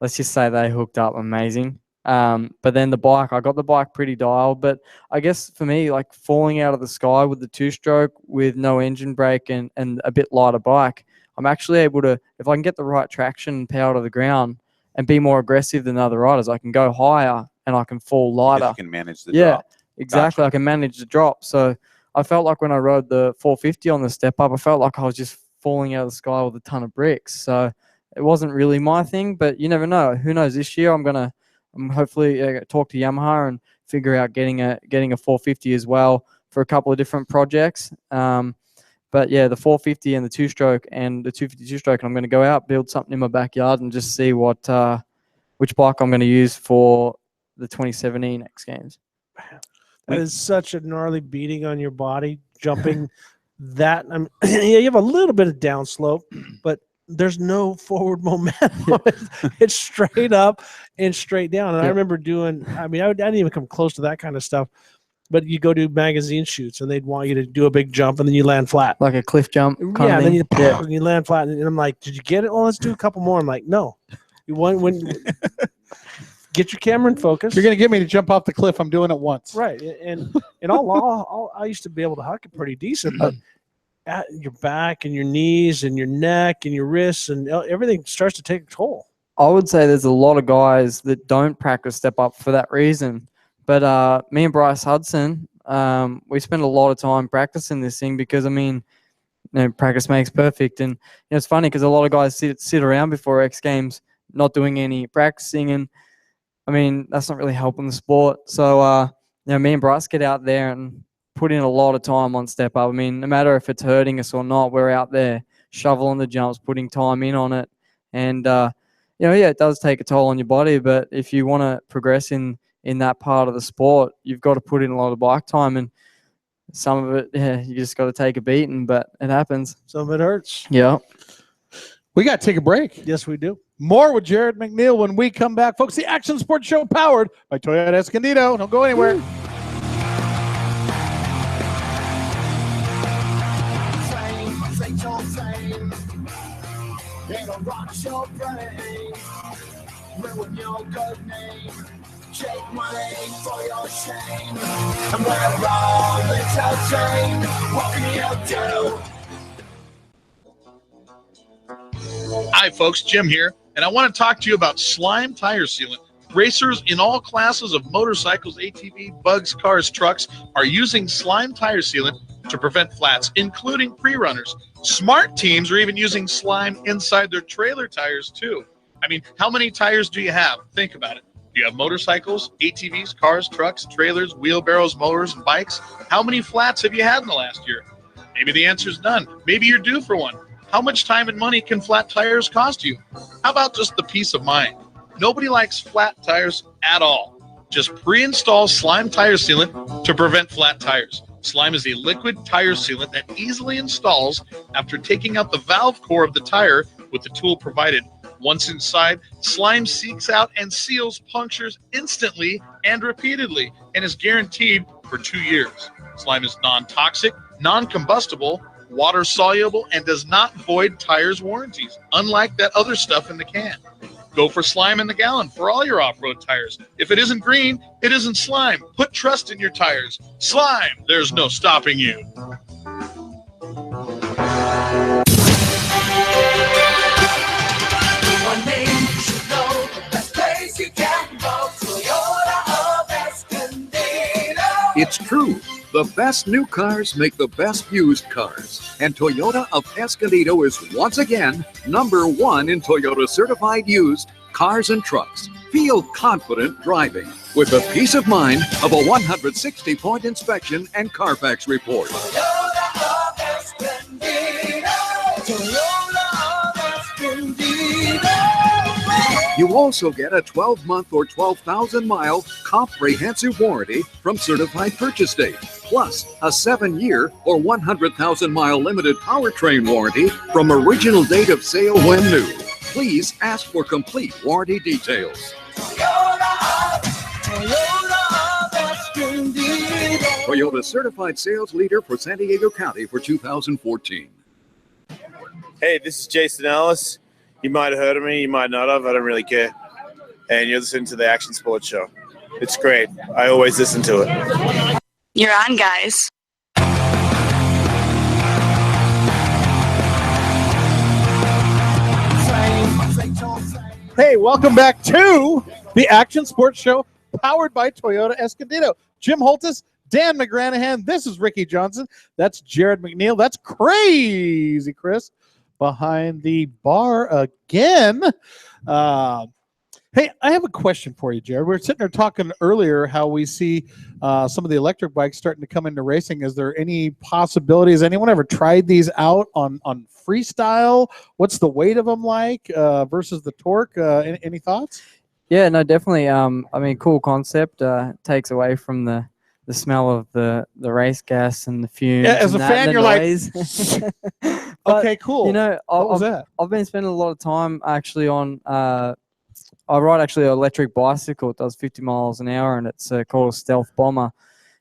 let's just say they hooked up amazing. But then I got the bike pretty dialed. But I guess for me, like falling out of the sky with the 2-stroke with no engine brake and a bit lighter bike, I'm actually able to, if I can get the right traction and power to the ground and be more aggressive than other riders, I can go higher and I can fall lighter. You can manage the drop. exactly. I can manage the drop. So I felt like when I rode the 450 on the step up, I felt like I was just falling out of the sky with a ton of bricks. So it wasn't really my thing, but you never know. Who knows? This year I'm hopefully talk to Yamaha and figure out getting a 450 as well for a couple of different projects. But yeah, the 450 and the 2-stroke and the 250 2-stroke, I'm going to go out, build something in my backyard, and just see which bike I'm going to use for the 2017 X Games. That is such a gnarly beating on your body, jumping that. Yeah, you have a little bit of downslope, but there's no forward momentum. It's straight up and straight down. And I remember doing, I didn't even come close to that kind of stuff, but you go do magazine shoots and they'd want you to do a big jump and then you land flat. Like a cliff jump. Yeah, and then you land flat. And I'm like, did you get it? Well, let's do a couple more. I'm like, no. You want when get your camera in focus. You're going to get me to jump off the cliff. I'm doing it once. Right. And all I used to be able to huck it pretty decent, but at your back and your knees and your neck and your wrists and everything starts to take a toll. I would say there's a lot of guys that don't practice step up for that reason. But me and Bryce Hudson, we spend a lot of time practicing this thing because, practice makes perfect. And it's funny because a lot of guys sit around before X Games not doing any practicing. And, that's not really helping the sport. So, me and Bryce get out there and put in a lot of time on step up. No matter if it's hurting us or not, we're out there shoveling the jumps, putting time in on it. And, it does take a toll on your body. But if you want to progress in that part of the sport, you've got to put in a lot of bike time. And some of it, you just got to take a beating, but it happens. Some of it hurts. Yeah. We got to take a break. Yes, we do. More with Jarryd McNeil when we come back. Folks, the Action Sports Show powered by Toyota Escondido. Don't go anywhere. It'll rock your brain, ruin your good name, take money for your shame, and we're wrong, it's our shame, what can you do? Hi folks, Jim here, and I want to talk to you about Slime Tire Sealant. Racers in all classes of motorcycles, ATV, bugs, cars, trucks are using Slime Tire Sealant to prevent flats, including pre-runners. Smart teams are even using slime inside their trailer tires too. How many tires do you have? Think about it. Do you have motorcycles, ATVs, cars, trucks, trailers, wheelbarrows, motors, and bikes? How many flats have you had in the last year? Maybe the answer is none. Maybe you're due for one. How much time and money can flat tires cost you? How about just the peace of mind? Nobody likes flat tires at all. Just pre-install Slime Tire Sealant to prevent flat tires. Slime is a liquid tire sealant that easily installs after taking out the valve core of the tire with the tool provided. Once inside, slime seeks out and seals punctures instantly and repeatedly and is guaranteed for 2 years. Slime is non-toxic, non-combustible, water-soluble, and does not void tires' warranties, unlike that other stuff in the can. Go for slime in the gallon for all your off-road tires. If it isn't green, it isn't slime. Put trust in your tires. Slime, there's no stopping you. One name you should know, the best place you can go, Toyota of Escondido. It's true. The best new cars make the best used cars. And Toyota of Escondido is once again #1 in Toyota certified used cars and trucks. Feel confident driving with the peace of mind of a 160-point inspection and Carfax report. Toyota of Escondido. Toyota of Escondido. You also get a 12-month or 12,000-mile comprehensive warranty from certified purchase date, plus a 7-year or 100,000-mile limited powertrain warranty from original date of sale when new. Please ask for complete warranty details. Toyota certified sales leader for San Diego County for 2014. Hey, this is Jason Ellis. You might have heard of me, you might not have, I don't really care. And you're listening to the Action Sports Show. It's great. I always listen to it. You're on, guys. Hey, welcome back to the Action Sports Show powered by Toyota Escondido. Jim Holtis, Dan McGranahan. This is Ricky Johnson. That's Jarryd McNeil. That's Crazy Chris behind the bar again. Hey, I have a question for you, Jarryd. We were sitting there talking earlier how we see some of the electric bikes starting to come into racing. Is there any possibility? Has anyone ever tried these out on freestyle? What's the weight of them like versus the torque? Any thoughts? Yeah, no, definitely. I mean, cool concept. Takes away from the smell of the race gas and the fumes. Yeah, as a fan, you're noise. like, okay, cool. You know, what was that? I've been spending a lot of time actually on. I ride actually an electric bicycle. It does 50 miles an hour, and it's called a Stealth Bomber.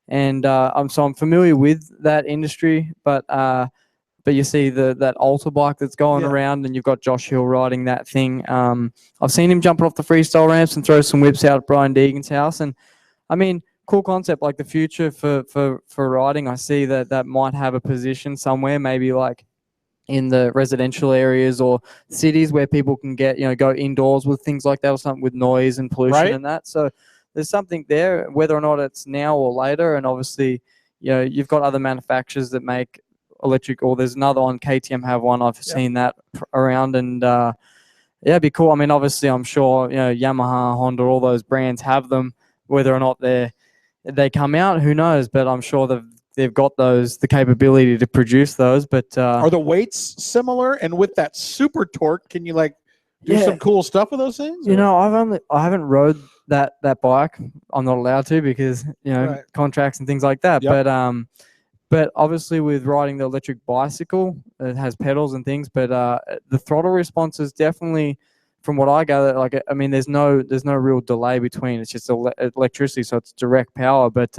And I'm familiar with that industry, but you see that Alta bike that's going around, and you've got Josh Hill riding that thing. I've seen him jumping off the freestyle ramps and throw some whips out at Brian Deegan's house, and I mean, cool concept. Like the future for riding, I see that might have a position somewhere, maybe like in the residential areas or cities where people can get, go indoors with things like that, or something with noise and pollution and that. So there's something there, whether or not it's now or later. And obviously, you've got other manufacturers that make electric, or there's another one, KTM have one. I've seen that around, and yeah, it'd be cool. I mean, obviously, I'm sure, Yamaha, Honda, all those brands have them. Whether or not they come out, who knows? But I'm sure they've got the capability to produce those. But are the weights similar? And with that super torque, can you do some cool stuff with those things? I haven't rode that bike. I'm not allowed to because contracts and things like that. But obviously with riding the electric bicycle, it has pedals and things. But the throttle response is definitely, from what I gather, I mean, there's no real delay between. It's just electricity, so it's direct power. But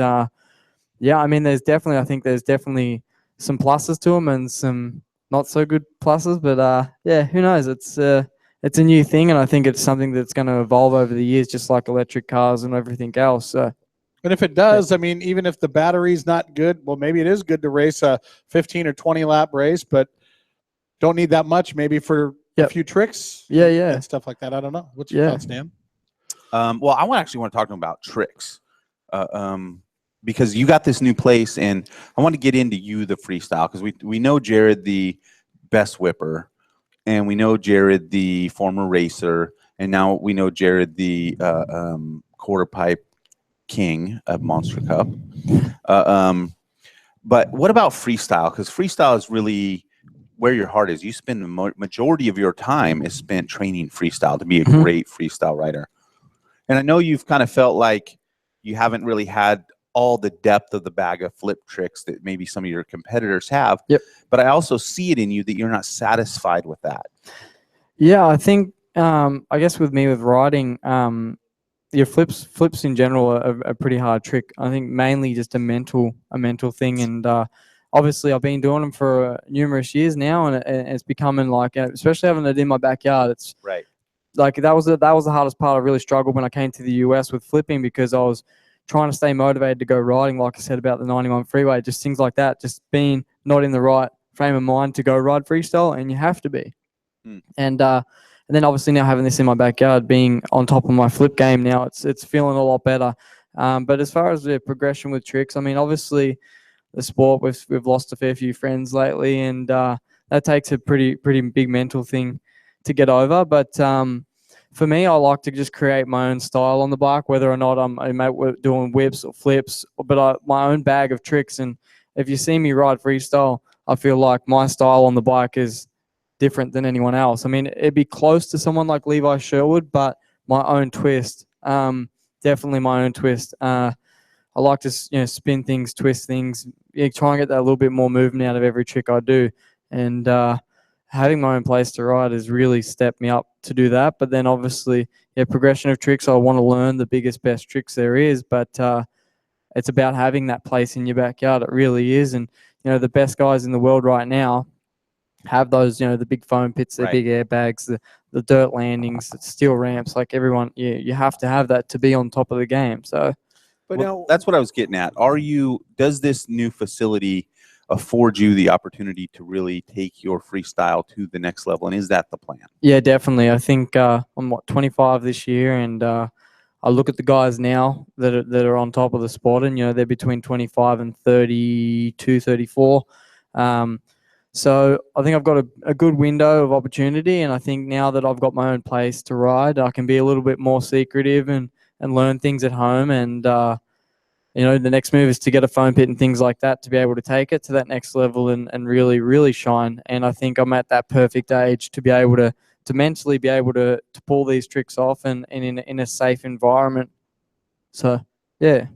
yeah, I mean, I think there's definitely some pluses to them and some not so good pluses. But yeah, who knows? It's a new thing, and I think it's something that's going to evolve over the years, just like electric cars and everything else. So. And if it does, I mean, even if the battery's not good, well, maybe it is good to race a 15 or 20 lap race, but don't need that much maybe for a few tricks. And stuff like that. I don't know. What's your thoughts, Dan? Well, I actually want to talk to him about tricks. Because you got this new place, and I want to get into you, the freestyle, because we know Jarryd, the best whipper, and we know Jarryd, the former racer, and now we know Jarryd, the quarter pipe king of Monster Cup. But what about freestyle? Because freestyle is really where your heart is. You spend the majority of your time is spent training freestyle to be a great freestyle rider. And I know you've kind of felt like you haven't really had all the depth of the bag of flip tricks that maybe some of your competitors have. But I also see it in you that you're not satisfied with that. Yeah, I think, I guess with me with riding, your flips in general are a pretty hard trick. I think mainly just a mental thing. And obviously I've been doing them for numerous years now, and it's becoming like, especially having it in my backyard, it's like that was the hardest part. I really struggled when I came to the US with flipping, because I was trying to stay motivated to go riding, like I said about the 91 freeway, just things like that, just being not in the right frame of mind to go ride freestyle, and you have to be. And then obviously now having this in my backyard, being on top of my flip game now, it's feeling a lot better. But as far as the progression with tricks, I mean, obviously the sport, we've lost a fair few friends lately, and that takes a pretty big mental thing to get over. But for me, I like to just create my own style on the bike, whether or not I'm doing whips or flips, but my own bag of tricks. And if you see me ride freestyle, I feel like my style on the bike is different than anyone else. I mean, it'd be close to someone like Levi Sherwood, but my own twist. Definitely my own twist. I like to spin things, twist things, try and get that little bit more movement out of every trick I do. And having my own place to ride has really stepped me up to do that. But then obviously, progression of tricks, I want to learn the biggest, best tricks there is. But it's about having that place in your backyard. It really is. And, the best guys in the world right now have those, the big foam pits, the big airbags, the dirt landings, the steel ramps. Like everyone, you have to have that to be on top of the game. So, but now that's what I was getting at. Does this new facility afford you the opportunity to really take your freestyle to the next level? And is that the plan? Yeah, definitely. I think I'm 25 this year, and I look at the guys now that are on top of the sport, and they're between 25 and 32, 34. So I think I've got a good window of opportunity, and I think now that I've got my own place to ride, I can be a little bit more secretive and learn things at home. And the next move is to get a foam pit and things like that to be able to take it to that next level and really, really shine. And I think I'm at that perfect age to be able to mentally be able to pull these tricks off and in a safe environment. So, yeah.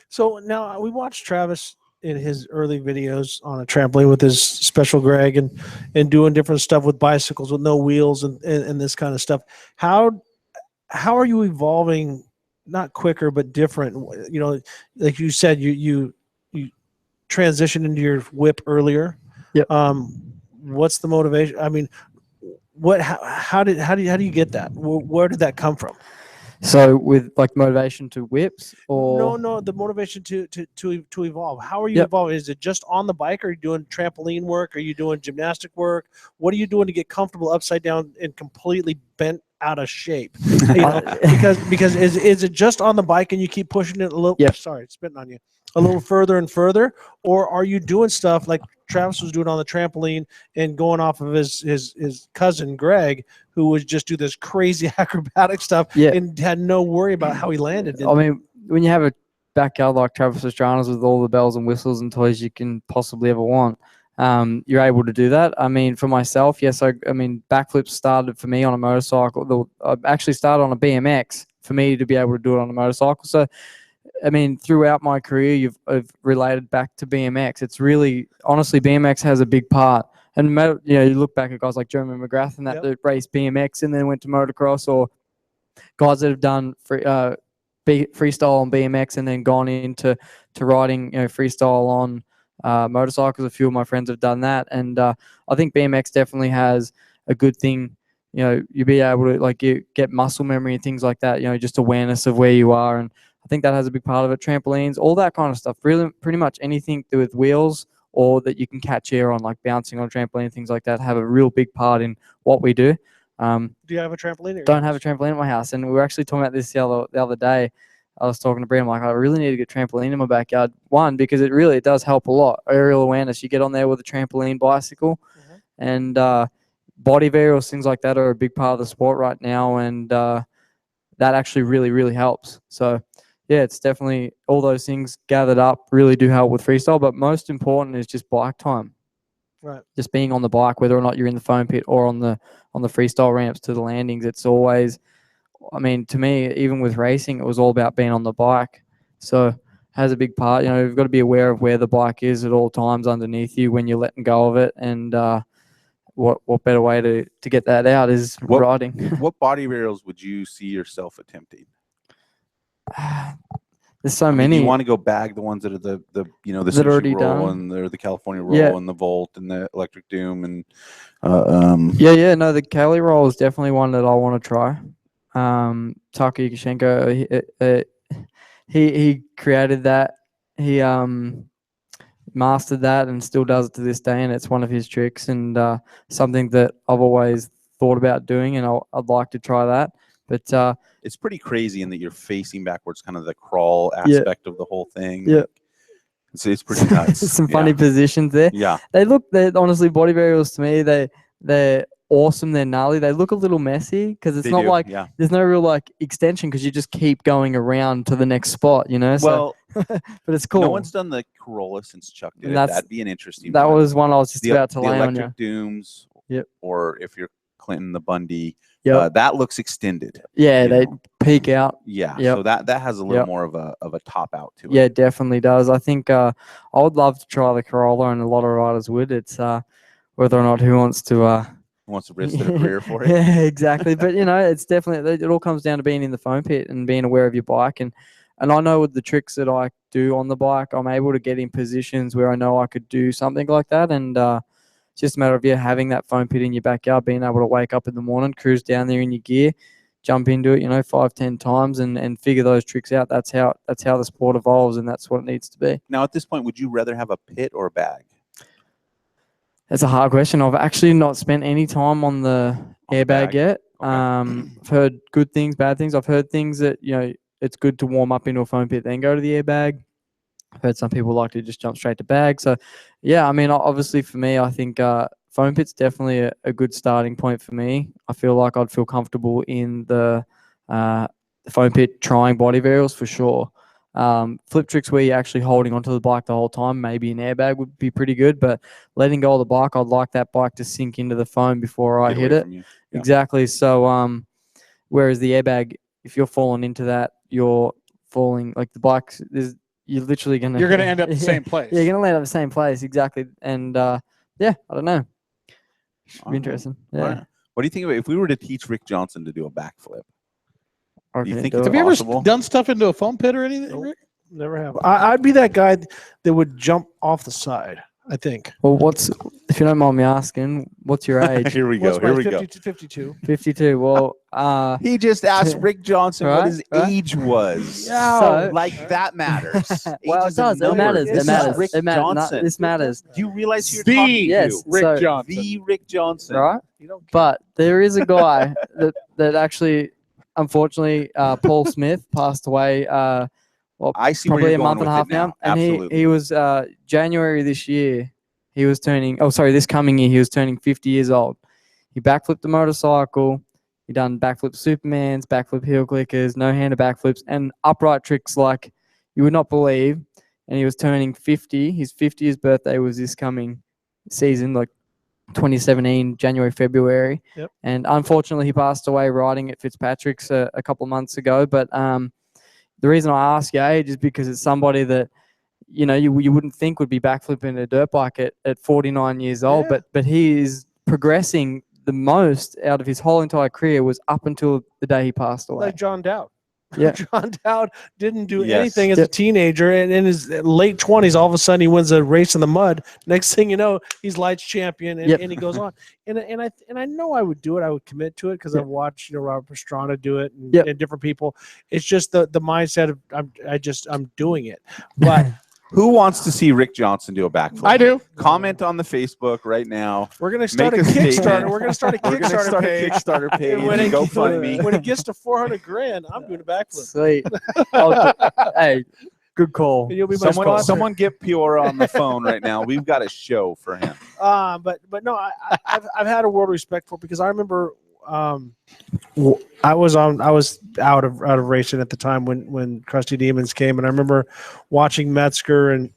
So now we watched Travis in his early videos on a trampoline with his special Greg and doing different stuff with bicycles with no wheels and this kind of stuff. How are you evolving, not quicker, but different? Like you said, you transitioned into your whip earlier. Yep. What's the motivation? I mean, how do you get that? Where did that come from? So with like motivation to whips or No, the motivation to evolve. How are you evolving? Is it just on the bike? Are you doing trampoline work? Are you doing gymnastic work? What are you doing to get comfortable upside down and completely bent out of shape? Because is it just on the bike and you keep pushing it a little? Sorry, spitting on you. A little further and further, or are you doing stuff like Travis was doing on the trampoline and going off of his cousin Greg, who would just do this crazy acrobatic stuff and had no worry about how he landed? I mean, when you have a backyard like Travis Pastrana's with all the bells and whistles and toys you can possibly ever want, you're able to do that. I mean, for myself, yes, I mean, backflips started for me on a motorcycle. I actually started on a BMX for me to be able to do it on a motorcycle. So, I mean, throughout my career, I've related back to BMX. It's really, honestly, BMX has a big part. And, you look back at guys like Jeremy McGrath and that raced BMX and then went to motocross, or guys that have done freestyle on BMX and then gone into riding, freestyle on motorcycles. A few of my friends have done that. And I think BMX definitely has a good thing. You be able to, you get muscle memory and things like that, just awareness of where you are. And I think that has a big part of it. Trampolines, all that kind of stuff. Really, pretty much anything to do with wheels or that you can catch air on, like bouncing on a trampoline, things like that, have a real big part in what we do. Do you have a trampoline? Don't have a trampoline at my house, and we were actually talking about this the other day. I was talking to Brian, I'm like, I really need to get a trampoline in my backyard. One, because it really does help a lot. Aerial awareness. You get on there with a trampoline bicycle, and body varials, things like that are a big part of the sport right now, and that actually really, really helps. So, yeah, it's definitely all those things gathered up really do help with freestyle, but most important is just bike time. Right. Just being on the bike, whether or not you're in the foam pit or on the freestyle ramps to the landings, it's always, I mean, to me, even with racing, it was all about being on the bike. So it has a big part. You've got to be aware of where the bike is at all times underneath you when you're letting go of it. And what better way to get that out is riding. What body varials would you see yourself attempting? There's so many. You want to go bag the ones that are the that already roll done, and the California roll and the Volt and the Electric Doom and no, the Cali roll is definitely one that I want to try. Taka Yukashenko, he created that. He mastered that and still does it to this day, and it's one of his tricks and something that I've always thought about doing, and I'd like to try that. But it's pretty crazy in that you're facing backwards, kind of the crawl aspect of the whole thing. Yeah. It's pretty nuts. Some funny positions there. Yeah. They're honestly, body varials to me, they're awesome. They're gnarly. They look a little messy because it's not like there's no real extension because you just keep going around to the next spot, Well, but it's cool. No one's done the Corolla since Chuck did it. That'd be an interesting That one. was one I was just about to lay on you. Electric Dooms. Yep. Or if you're Clinton, the Bundy. Yep. That looks extended. Yeah, they peak out. Yeah. Yep. So that has a little more of a top out to it. Yeah, it definitely does. I think I would love to try the Corolla, and a lot of riders would. It's whether or not who wants to risk their career for it. Yeah, exactly. But it's definitely, it all comes down to being in the foam pit and being aware of your bike. And I know with the tricks that I do on the bike, I'm able to get in positions where I know I could do something like that. And it's just a matter of having that foam pit in your backyard, being able to wake up in the morning, cruise down there in your gear, jump into it, 5-10 times and figure those tricks out. That's how the sport evolves, and that's what it needs to be. Now, at this point, would you rather have a pit or a bag? That's a hard question. I've actually not spent any time on the airbag yet. Okay. I've heard good things, bad things. I've heard things that, it's good to warm up into a foam pit, then go to the airbag. I've heard some people like to just jump straight to bag. So, yeah, I mean, obviously for me, I think foam pit's definitely a good starting point for me. I feel like I'd feel comfortable in the foam pit trying body varials for sure. Flip tricks where you're actually holding onto the bike the whole time, maybe an airbag would be pretty good, but letting go of the bike, I'd like that bike to sink into the foam before I hit it. Yeah. Exactly. So, whereas the airbag, if you're falling into that, you're falling like the bike. You're literally gonna. You're gonna end up the same place. Yeah, you're gonna land up the same place exactly. And yeah, I don't know. Should be interesting. Yeah. Right. What do you think of it if we were to teach Rick Johnson to do a backflip? Do you think it's Have you ever possible? done stuff into a foam pit or anything, Rick? Never have. I'd be that guy that would jump off the side, I think. Well, if you don't mind me asking, what's your age? Here we go. What's Here my we go. 52. 52. Well, He just asked Rick Johnson what Right, his right. age was. So- like that matters. well, it Age is a does. It number. matters. This It is matters. Rick It matters. No, Johnson. this matters. Do you realize who you're The talking Yes, to? Rick so- Johnson. The Rick Johnson. Right? But there is a guy that actually, unfortunately, Paul Smith passed away. Well, I see where probably you're a month going and a with half it now. And Absolutely. he was January this year. He was turning. Oh, sorry, this coming year he was turning 50 years old. He backflipped the motorcycle. He done backflip Supermans, backflip heel clickers, no-hander backflips, and upright tricks like you would not believe. And he was turning 50. His 50th birthday was this coming season, like 2017, January, February. Yep. And unfortunately, he passed away riding at Fitzpatrick's a couple of months ago. But the reason I ask your age is because it's somebody that, you know, you wouldn't think would be backflipping a dirt bike at 49 years old. Yeah. But he is progressing the most out of his whole entire career was up until the day he passed away. Like John Dowd. Yeah. John Dowd didn't do Yes. anything as a teenager, and in his late 20s, all of a sudden he wins a race in the mud. Next thing you know, he's lights champion, and, Yep. and he goes on. And I know I would do it. I would commit to it because I've watched Robert Pastrana do it and, Yep. and different people. It's just the mindset of I'm doing it. But Who wants to see Rick Johnson do a backflip? I do. Comment on the Facebook right now. we're gonna start a Make a Kickstarter. statement. We're gonna start a We're gonna Kickstarter start a page. Kickstarter page. And when it, GoFundMe. when it gets to 400 grand, I'm doing a backflip. Sweet. Hey, good call. And you'll be my sponsor. Someone get Piora on the phone right now. We've got a show for him. But no, I've had a world of respect for it because I remember I was out of racing at the time when Krusty Demons came, and I remember watching Metzger and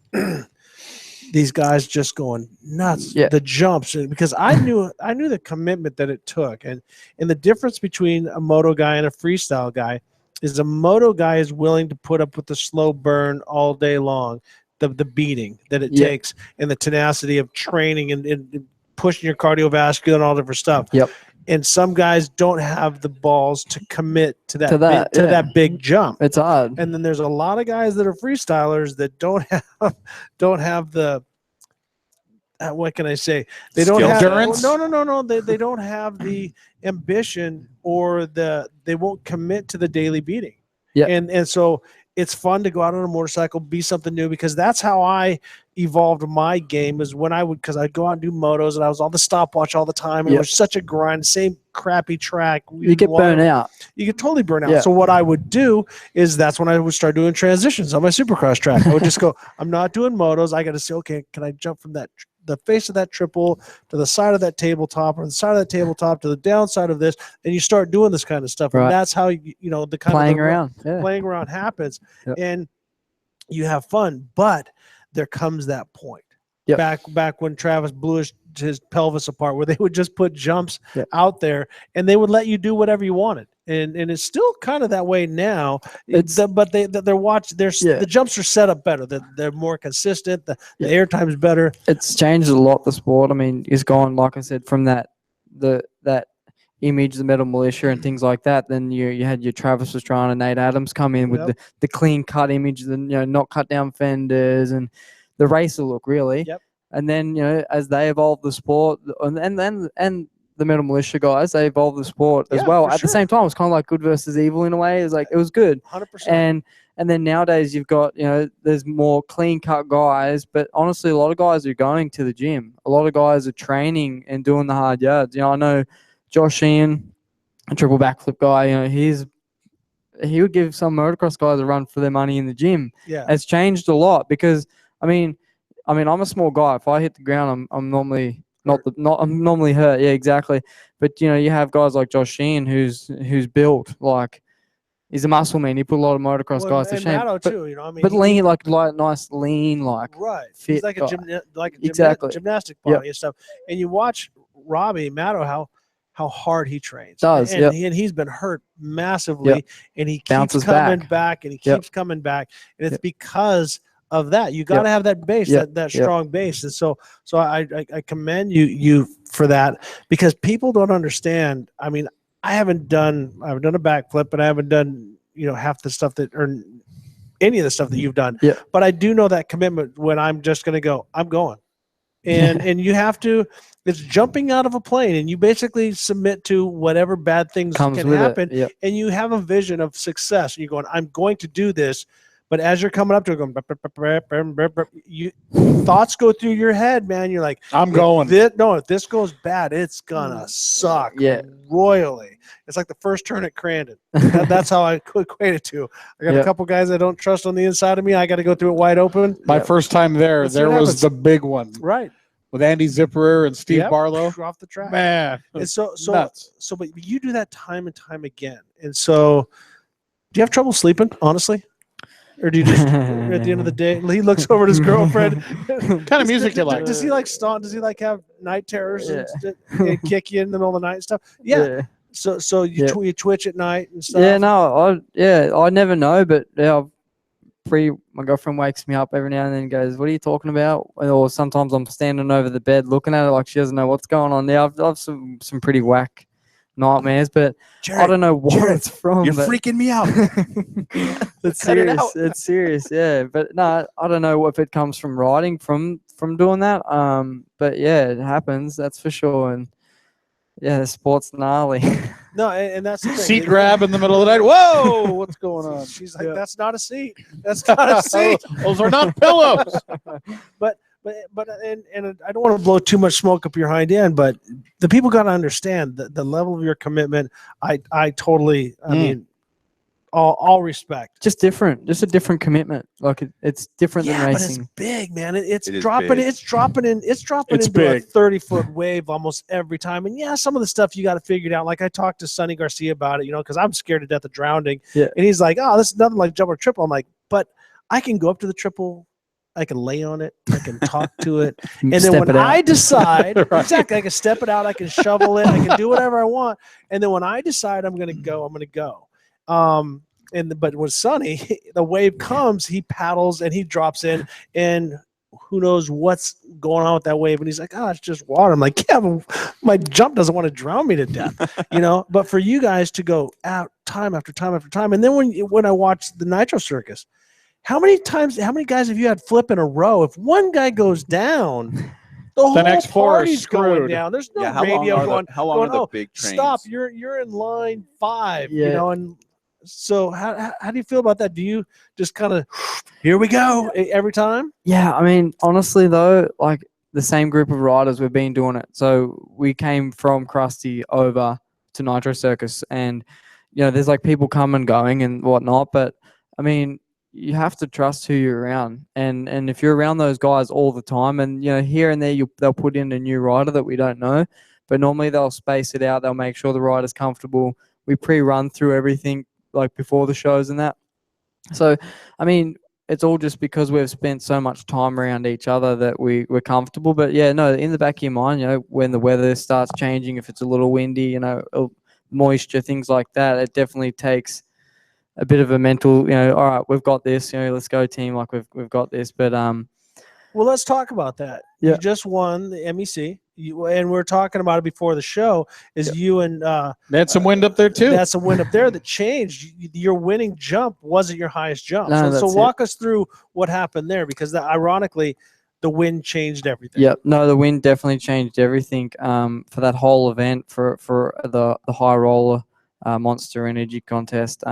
these guys just going nuts. Yeah. The jumps, and because I knew the commitment that it took, and the difference between a moto guy and a freestyle guy is a moto guy is willing to put up with the slow burn all day long, the beating that it Yeah. takes, and the tenacity of training and pushing your cardiovascular and all different stuff. Yep. And some guys don't have the balls to commit to that yeah. that big jump. It's odd. And then there's a lot of guys that are freestylers that don't have the what can I say? They don't Skill. have Endurance? no. They don't have the ambition or they won't commit to the daily beating. Yeah. And so it's fun to go out on a motorcycle, be something new, because that's how I evolved my game is when because I'd go out and do motos and I was on the stopwatch all the time. And It Yep. was such a grind, same crappy track. You get burned out. You get totally burn out. Yeah. So what I would do is that's when I would start doing transitions on my supercross track. I would just go, I'm not doing motos. I got to say, okay, can I jump from the face of that triple to the side of that tabletop, or the side of that tabletop to the downside of this, and you start doing this kind of stuff. Right. And that's how the kind Playing of around. Yeah. playing around happens, Yep. and you have fun. But there comes that point. Yep. Back when Travis blew his pelvis apart, where they would just put jumps Yep. out there and they would let you do whatever you wanted. And it's still kind of that way now. But the jumps are set up better. They're more consistent. The air time's better. It's changed a lot, the sport. I mean, it's gone, like I said, from that image, the Metal Militia and things like that. Then you had your Travis Pastrana and Nate Adams come in with the clean cut image, the not cut down fenders and the racer look, really. Yep. And then as they evolved the sport, and the Metal Militia guys, they evolved the sport as well. At the same time, it was kind of like good versus evil in a way. It was like it was good. 100%. And then nowadays you've got, there's more clean cut guys, but honestly, a lot of guys are going to the gym. A lot of guys are training and doing the hard yards. I know Josh Sheehan, a triple backflip guy, he's he would give some motocross guys a run for their money in the gym. Yeah. It's changed a lot because I mean, I'm a small guy. If I hit the ground, I'm normally I'm normally hurt. Yeah, exactly. But you know, you have guys like Josh Sheehan who's built like he's a muscle man. He put a lot of motocross guys to and shame. Matto but, too, you know. I mean, but lean like nice lean right. fit. He's like guy. a gymnastic body and stuff. And you watch Robbie Matto how hard he trains. And he's been hurt massively, and he keeps coming back and he keeps coming back, and it's because of that. You got to have that base, that strong base. And so I commend you for that, because people don't understand. I mean, I haven't done a backflip, but I haven't done, you know, half the stuff or any of the stuff that you've done. Yeah. But I do know that commitment when I'm just going to go, I'm going. And you have to, it's jumping out of a plane, and you basically submit to whatever bad things can happen. And you have a vision of success. You're going, I'm going to do this. But as you're coming up to it, thoughts go through your head, man. You're like, I'm going. If this goes bad, it's gonna suck royally. It's like the first turn at Crandon. That's how I equate it to. I got a couple guys I don't trust on the inside of me. I got to go through it wide open. My first time there was the big one. Right. With Andy Zipperer and Steve Barlow. Off the track. Man. And so nuts. But you do that time and time again. And so do you have trouble sleeping, honestly? Or do you just at the end of the day, he looks over at his girlfriend? What kind of music do you like? Does he like stomp? Does he like have night terrors and kick you in the middle of the night and stuff? Yeah. So you twitch at night and stuff. Yeah, no, I never know, but my girlfriend wakes me up every now and then and goes, "What are you talking about?" Or sometimes I'm standing over the bed looking at it like she doesn't know what's going on there. I've some pretty whack nightmares, but Jarryd, I don't know what it's from. You're freaking me out. It's serious. It's serious. Yeah, but no, I don't know if it comes from riding from doing that. But yeah, it happens. That's for sure. And yeah, the sport's gnarly. No, and that's the thing. Seat grab in the middle of the night. Whoa, what's going on? She's like, that's not a seat. That's not a seat. Those are not pillows. But I don't want to blow too much smoke up your hind end, but the people got to understand the level of your commitment. I totally, I mean, all respect. Just a different commitment. Like it's different than racing. But it's big, man. It's It is dropping. big. It's dropping into a big. 30-foot wave almost every time. And yeah, some of the stuff you got to figure it out. Like I talked to Sonny Garcia about it, you know, because I'm scared to death of drowning. Yeah. And he's like, "Oh, this is nothing like jump or triple." I'm like, "But I can go up to the triple. I can lay on it. I can talk to it. And then when I decide, exactly, I can step it out. I can shovel it. I can do whatever I want. And then when I decide I'm going to go, I'm going to go. But with Sonny, the wave comes, he paddles and he drops in, and who knows what's going on with that wave. And he's like, "Oh, it's just water." I'm like, "Yeah, but my jump doesn't want to drown me to death," you know. But for you guys to go out time after time after time, and then when I watch the Nitro Circus, how many guys have you had flip in a row? If one guy goes down, the whole next four are party's going screwed. down. There's no Yeah, how long radio are going. how long are the "Oh, big trains? stop! You're in line 5." You Yeah. know, and so how do you feel about that? Do you just kind of here we go every time? Yeah, I mean, honestly though, like the same group of riders, we've been doing it. So we came from Krusty over to Nitro Circus, and you know, there's like people come and going and whatnot. But I mean, you have to trust who you're around, and if you're around those guys all the time, and you know, here and there they'll put in a new rider that we don't know, but normally they'll space it out. They'll make sure the rider's comfortable. We pre-run through everything like before the shows and that. So, I mean, it's all just because we've spent so much time around each other that we're comfortable. But yeah, no, in the back of your mind, you know, when the weather starts changing, if it's a little windy, you know, moisture, things like that, it definitely takes a bit of a mental, you know, all right, we've got this, you know, let's go team, like we've got this. But well, let's talk about that. Yeah. You just won the MEC, and we're talking about it before the show. Is you and they had some wind up there too. That's some wind up there that changed. Your winning jump wasn't your highest jump. No, so that's walk us through what happened there, because ironically, the wind changed everything. Yep. No, the wind definitely changed everything for that whole event, for the high roller Monster Energy contest.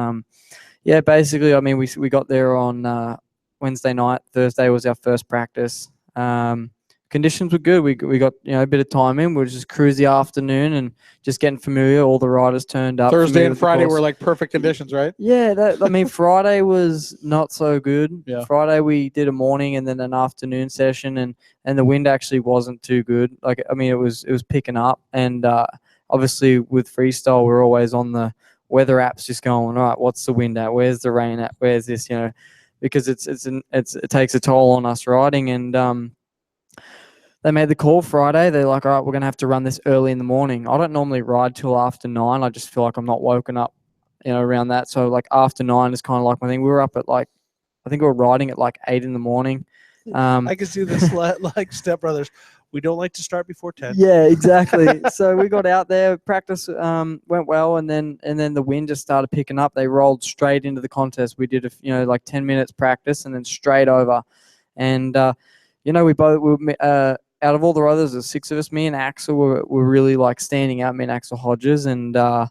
Yeah, basically, I mean, we got there on Wednesday night. Thursday was our first practice. conditions were good. We got a bit of time in. We were just cruise the afternoon and just getting familiar. All the riders turned up. Thursday and with the Friday course. were like perfect conditions, right? Yeah, I mean, Friday was not so good. Yeah. Friday we did a morning and then an afternoon session, and the wind actually wasn't too good. Like, I mean, it was picking up, and obviously with freestyle, we're always on the weather apps, just going, all right, what's the wind at? Where's the rain at? Where's this? Because it takes a toll on us riding, and they made the call Friday. They're like, all right, we're going to have to run this early in the morning. I don't normally ride till after 9. I just feel like I'm not woken up, around that. So like after 9 is kind of like my thing. We were up at I think we were riding at like 8 in the morning. I can see this like Step Brothers. We don't like to start before 10. Yeah, exactly. So we got out there, practice went well, and then the wind just started picking up. They rolled straight into the contest. We did like 10 minutes practice and then straight over. And we both out of all the others, there's 6 of us. Me and Axel were really like standing out. Me and Axel Hodges, and it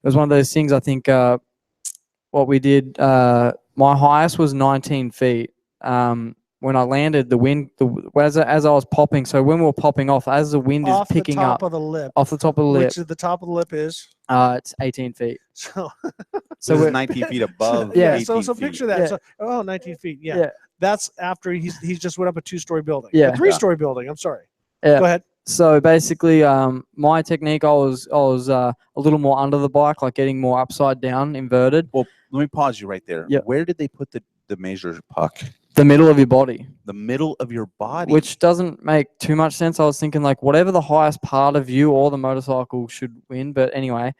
was one of those things. I think what we did. My highest was 19 feet. When I landed, the wind, as I was popping. So when we were popping off, as the wind is picking up of the lip, off the top of the lip, which is the top of the lip is. It's 18 feet. So this is 19 feet above. Yeah. 18 So feet. picture that. Yeah. So, 19 feet. Yeah. Yeah. That's after he's just went up a 2-story building. Yeah. A 3-story building. I'm sorry. Yeah. Go ahead. So basically, my technique, I was a little more under the bike, like getting more upside down, inverted. Well, let me pause you right there. Yeah. Where did they put the measure puck? The middle of your body. The middle of your body. Which doesn't make too much sense. I was thinking like whatever the highest part of you or the motorcycle should win. But anyway,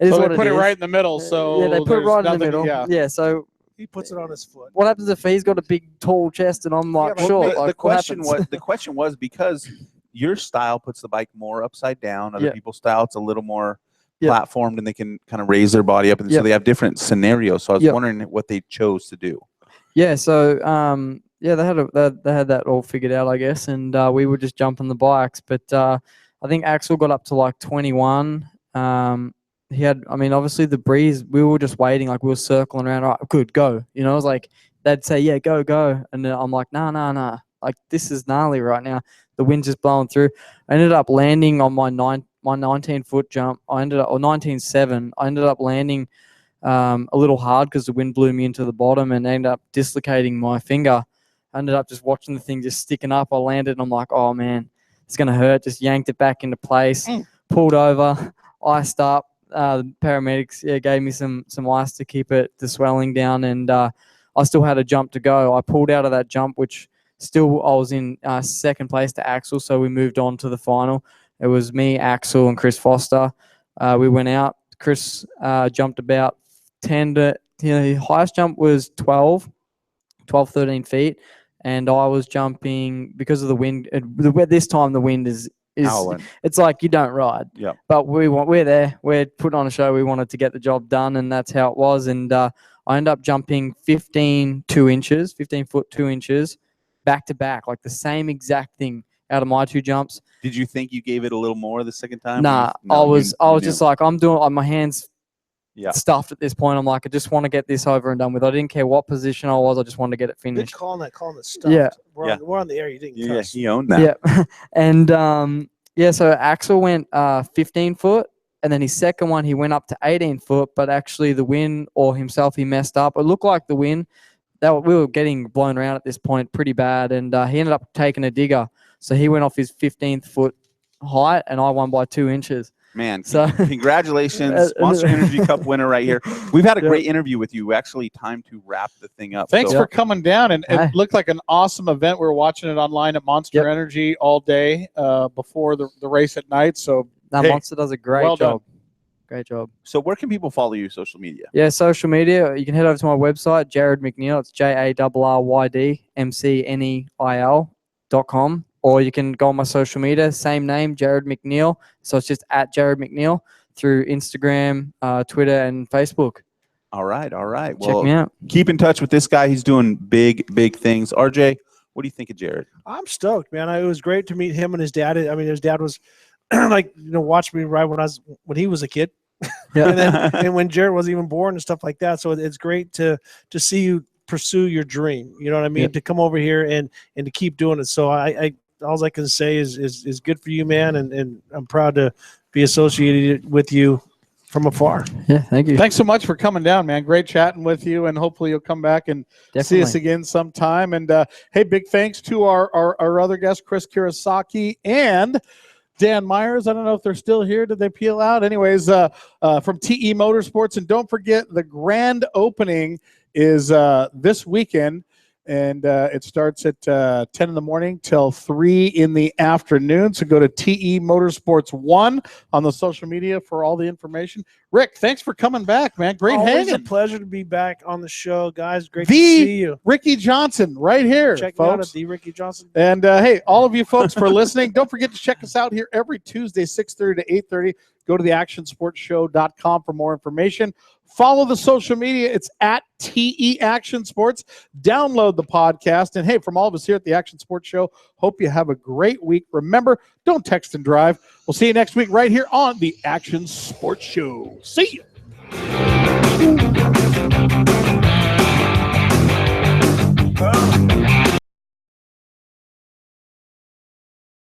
it is So what they put it is. right in the middle. So yeah, they put it there's right in the nothing- middle. Yeah. Yeah. So He puts it on his foot. what happens if he's got a big tall chest and I'm like Well, short? the Like, what question happens? was because your style puts the bike more upside down. Other Yeah. people's style, it's a little more Yeah. platformed, and they can kind of raise their body up, and Yeah. so they have different scenarios. So I was Yeah. wondering what they chose to do. Yeah, so they had that all figured out, I guess, and we were just jumping the bikes. But I think Axel got up to like 21. He had, I mean, obviously the breeze. We were just waiting, like we were circling around. All right, good, go. It was like they'd say, yeah, go, and then I'm like, nah. Like this is gnarly right now. The wind's just blowing through. I ended up landing on my 19-foot jump. 19.7. I ended up landing a little hard because the wind blew me into the bottom and ended up dislocating my finger. I ended up just watching the thing just sticking up. I landed and I'm like, oh man, it's going to hurt. Just yanked it back into place, pulled over, iced up. The paramedics gave me some ice to keep the swelling down, and I still had a jump to go. I pulled out of that jump, which still I was in second place to Axel, so we moved on to the final. It was me, Axel, and Chris Foster. We went out. Chris jumped about 10 to, the highest jump was 12, 13 feet. And I was jumping because of the wind. This time the wind is Howling. it's like you don't ride. Yeah. But we're there. We're putting on a show. We wanted to get the job done, and that's how it was. And I ended up jumping 15 foot 2 inches, back to back, like the same exact thing out of my 2 jumps. Did you think you gave it a little more the second time? Nah, I was just like, I'm doing, my hands stuffed at this point. I'm like, I just want to get this over and done with. I didn't care what position I was. I just wanted to get it Good finished. calling it stuffed. Yeah. We're on the air. You didn't cuss. he owned that. Yeah. And so Axel went 15 foot, and then his second one, he went up to 18 foot, but actually the wind or himself, he messed up. It looked like the wind, we were getting blown around at this point pretty bad, and he ended up taking a digger. So he went off his 15th foot height, and I won by 2 inches. Man, So- congratulations. Monster Energy Cup winner right here. We've had a great interview with you. Actually, time to wrap the thing up. Thanks So- for coming down, and Hi. it looked like an awesome event. We were watching it online at Monster Energy all day before the race at night. So That hey, Monster does a great well done. job. Great job. So where can people follow you social media? Yeah, social media. You can head over to my website, Jarryd McNeil. It's JARRYDMCNEIL.com. Or you can go on my social media, same name, Jarryd McNeil. So it's just at Jarryd McNeil through Instagram, Twitter, and Facebook. All right. Check me out. Keep in touch with this guy. He's doing big things. RJ, what do you think of Jarryd? I'm stoked, man. It was great to meet him and his dad. I mean, his dad was like, watched me ride when he was a kid. Yeah. and when Jarryd wasn't even born and stuff like that. So it's great to see you pursue your dream. You know what I mean? Yeah. To come over here and to keep doing it. So all I can say is good for you, man, and I'm proud to be associated with you from afar. Yeah, thank you. Thanks so much for coming down, man. Great chatting with you, and hopefully you'll come back and see us Definitely. again sometime. And hey, big thanks to our other guest, Chris Kurosaki and Dan Myers. I don't know if they're still here. Did they peel out? Anyways, from TE Motorsports. And don't forget, the grand opening is this weekend. And it starts at 10 in the morning till 3 in the afternoon. So go to TE Motorsports 1 on the social media for all the information. Rick, thanks for coming back, man. Great Always hanging. a pleasure to be back on the show, guys. Great to see you. Ricky Johnson right here, Check me out folks. at the Ricky Johnson. And hey, all of you folks for listening, don't forget to check us out here every Tuesday, 6:30 to 8:30. Go to theactionsportshow.com for more information. Follow the social media. It's at TE Action Sports. Download the podcast. And hey, from all of us here at the Action Sports Show, hope you have a great week. Remember, don't text and drive. We'll see you next week right here on the Action Sports Show. See you.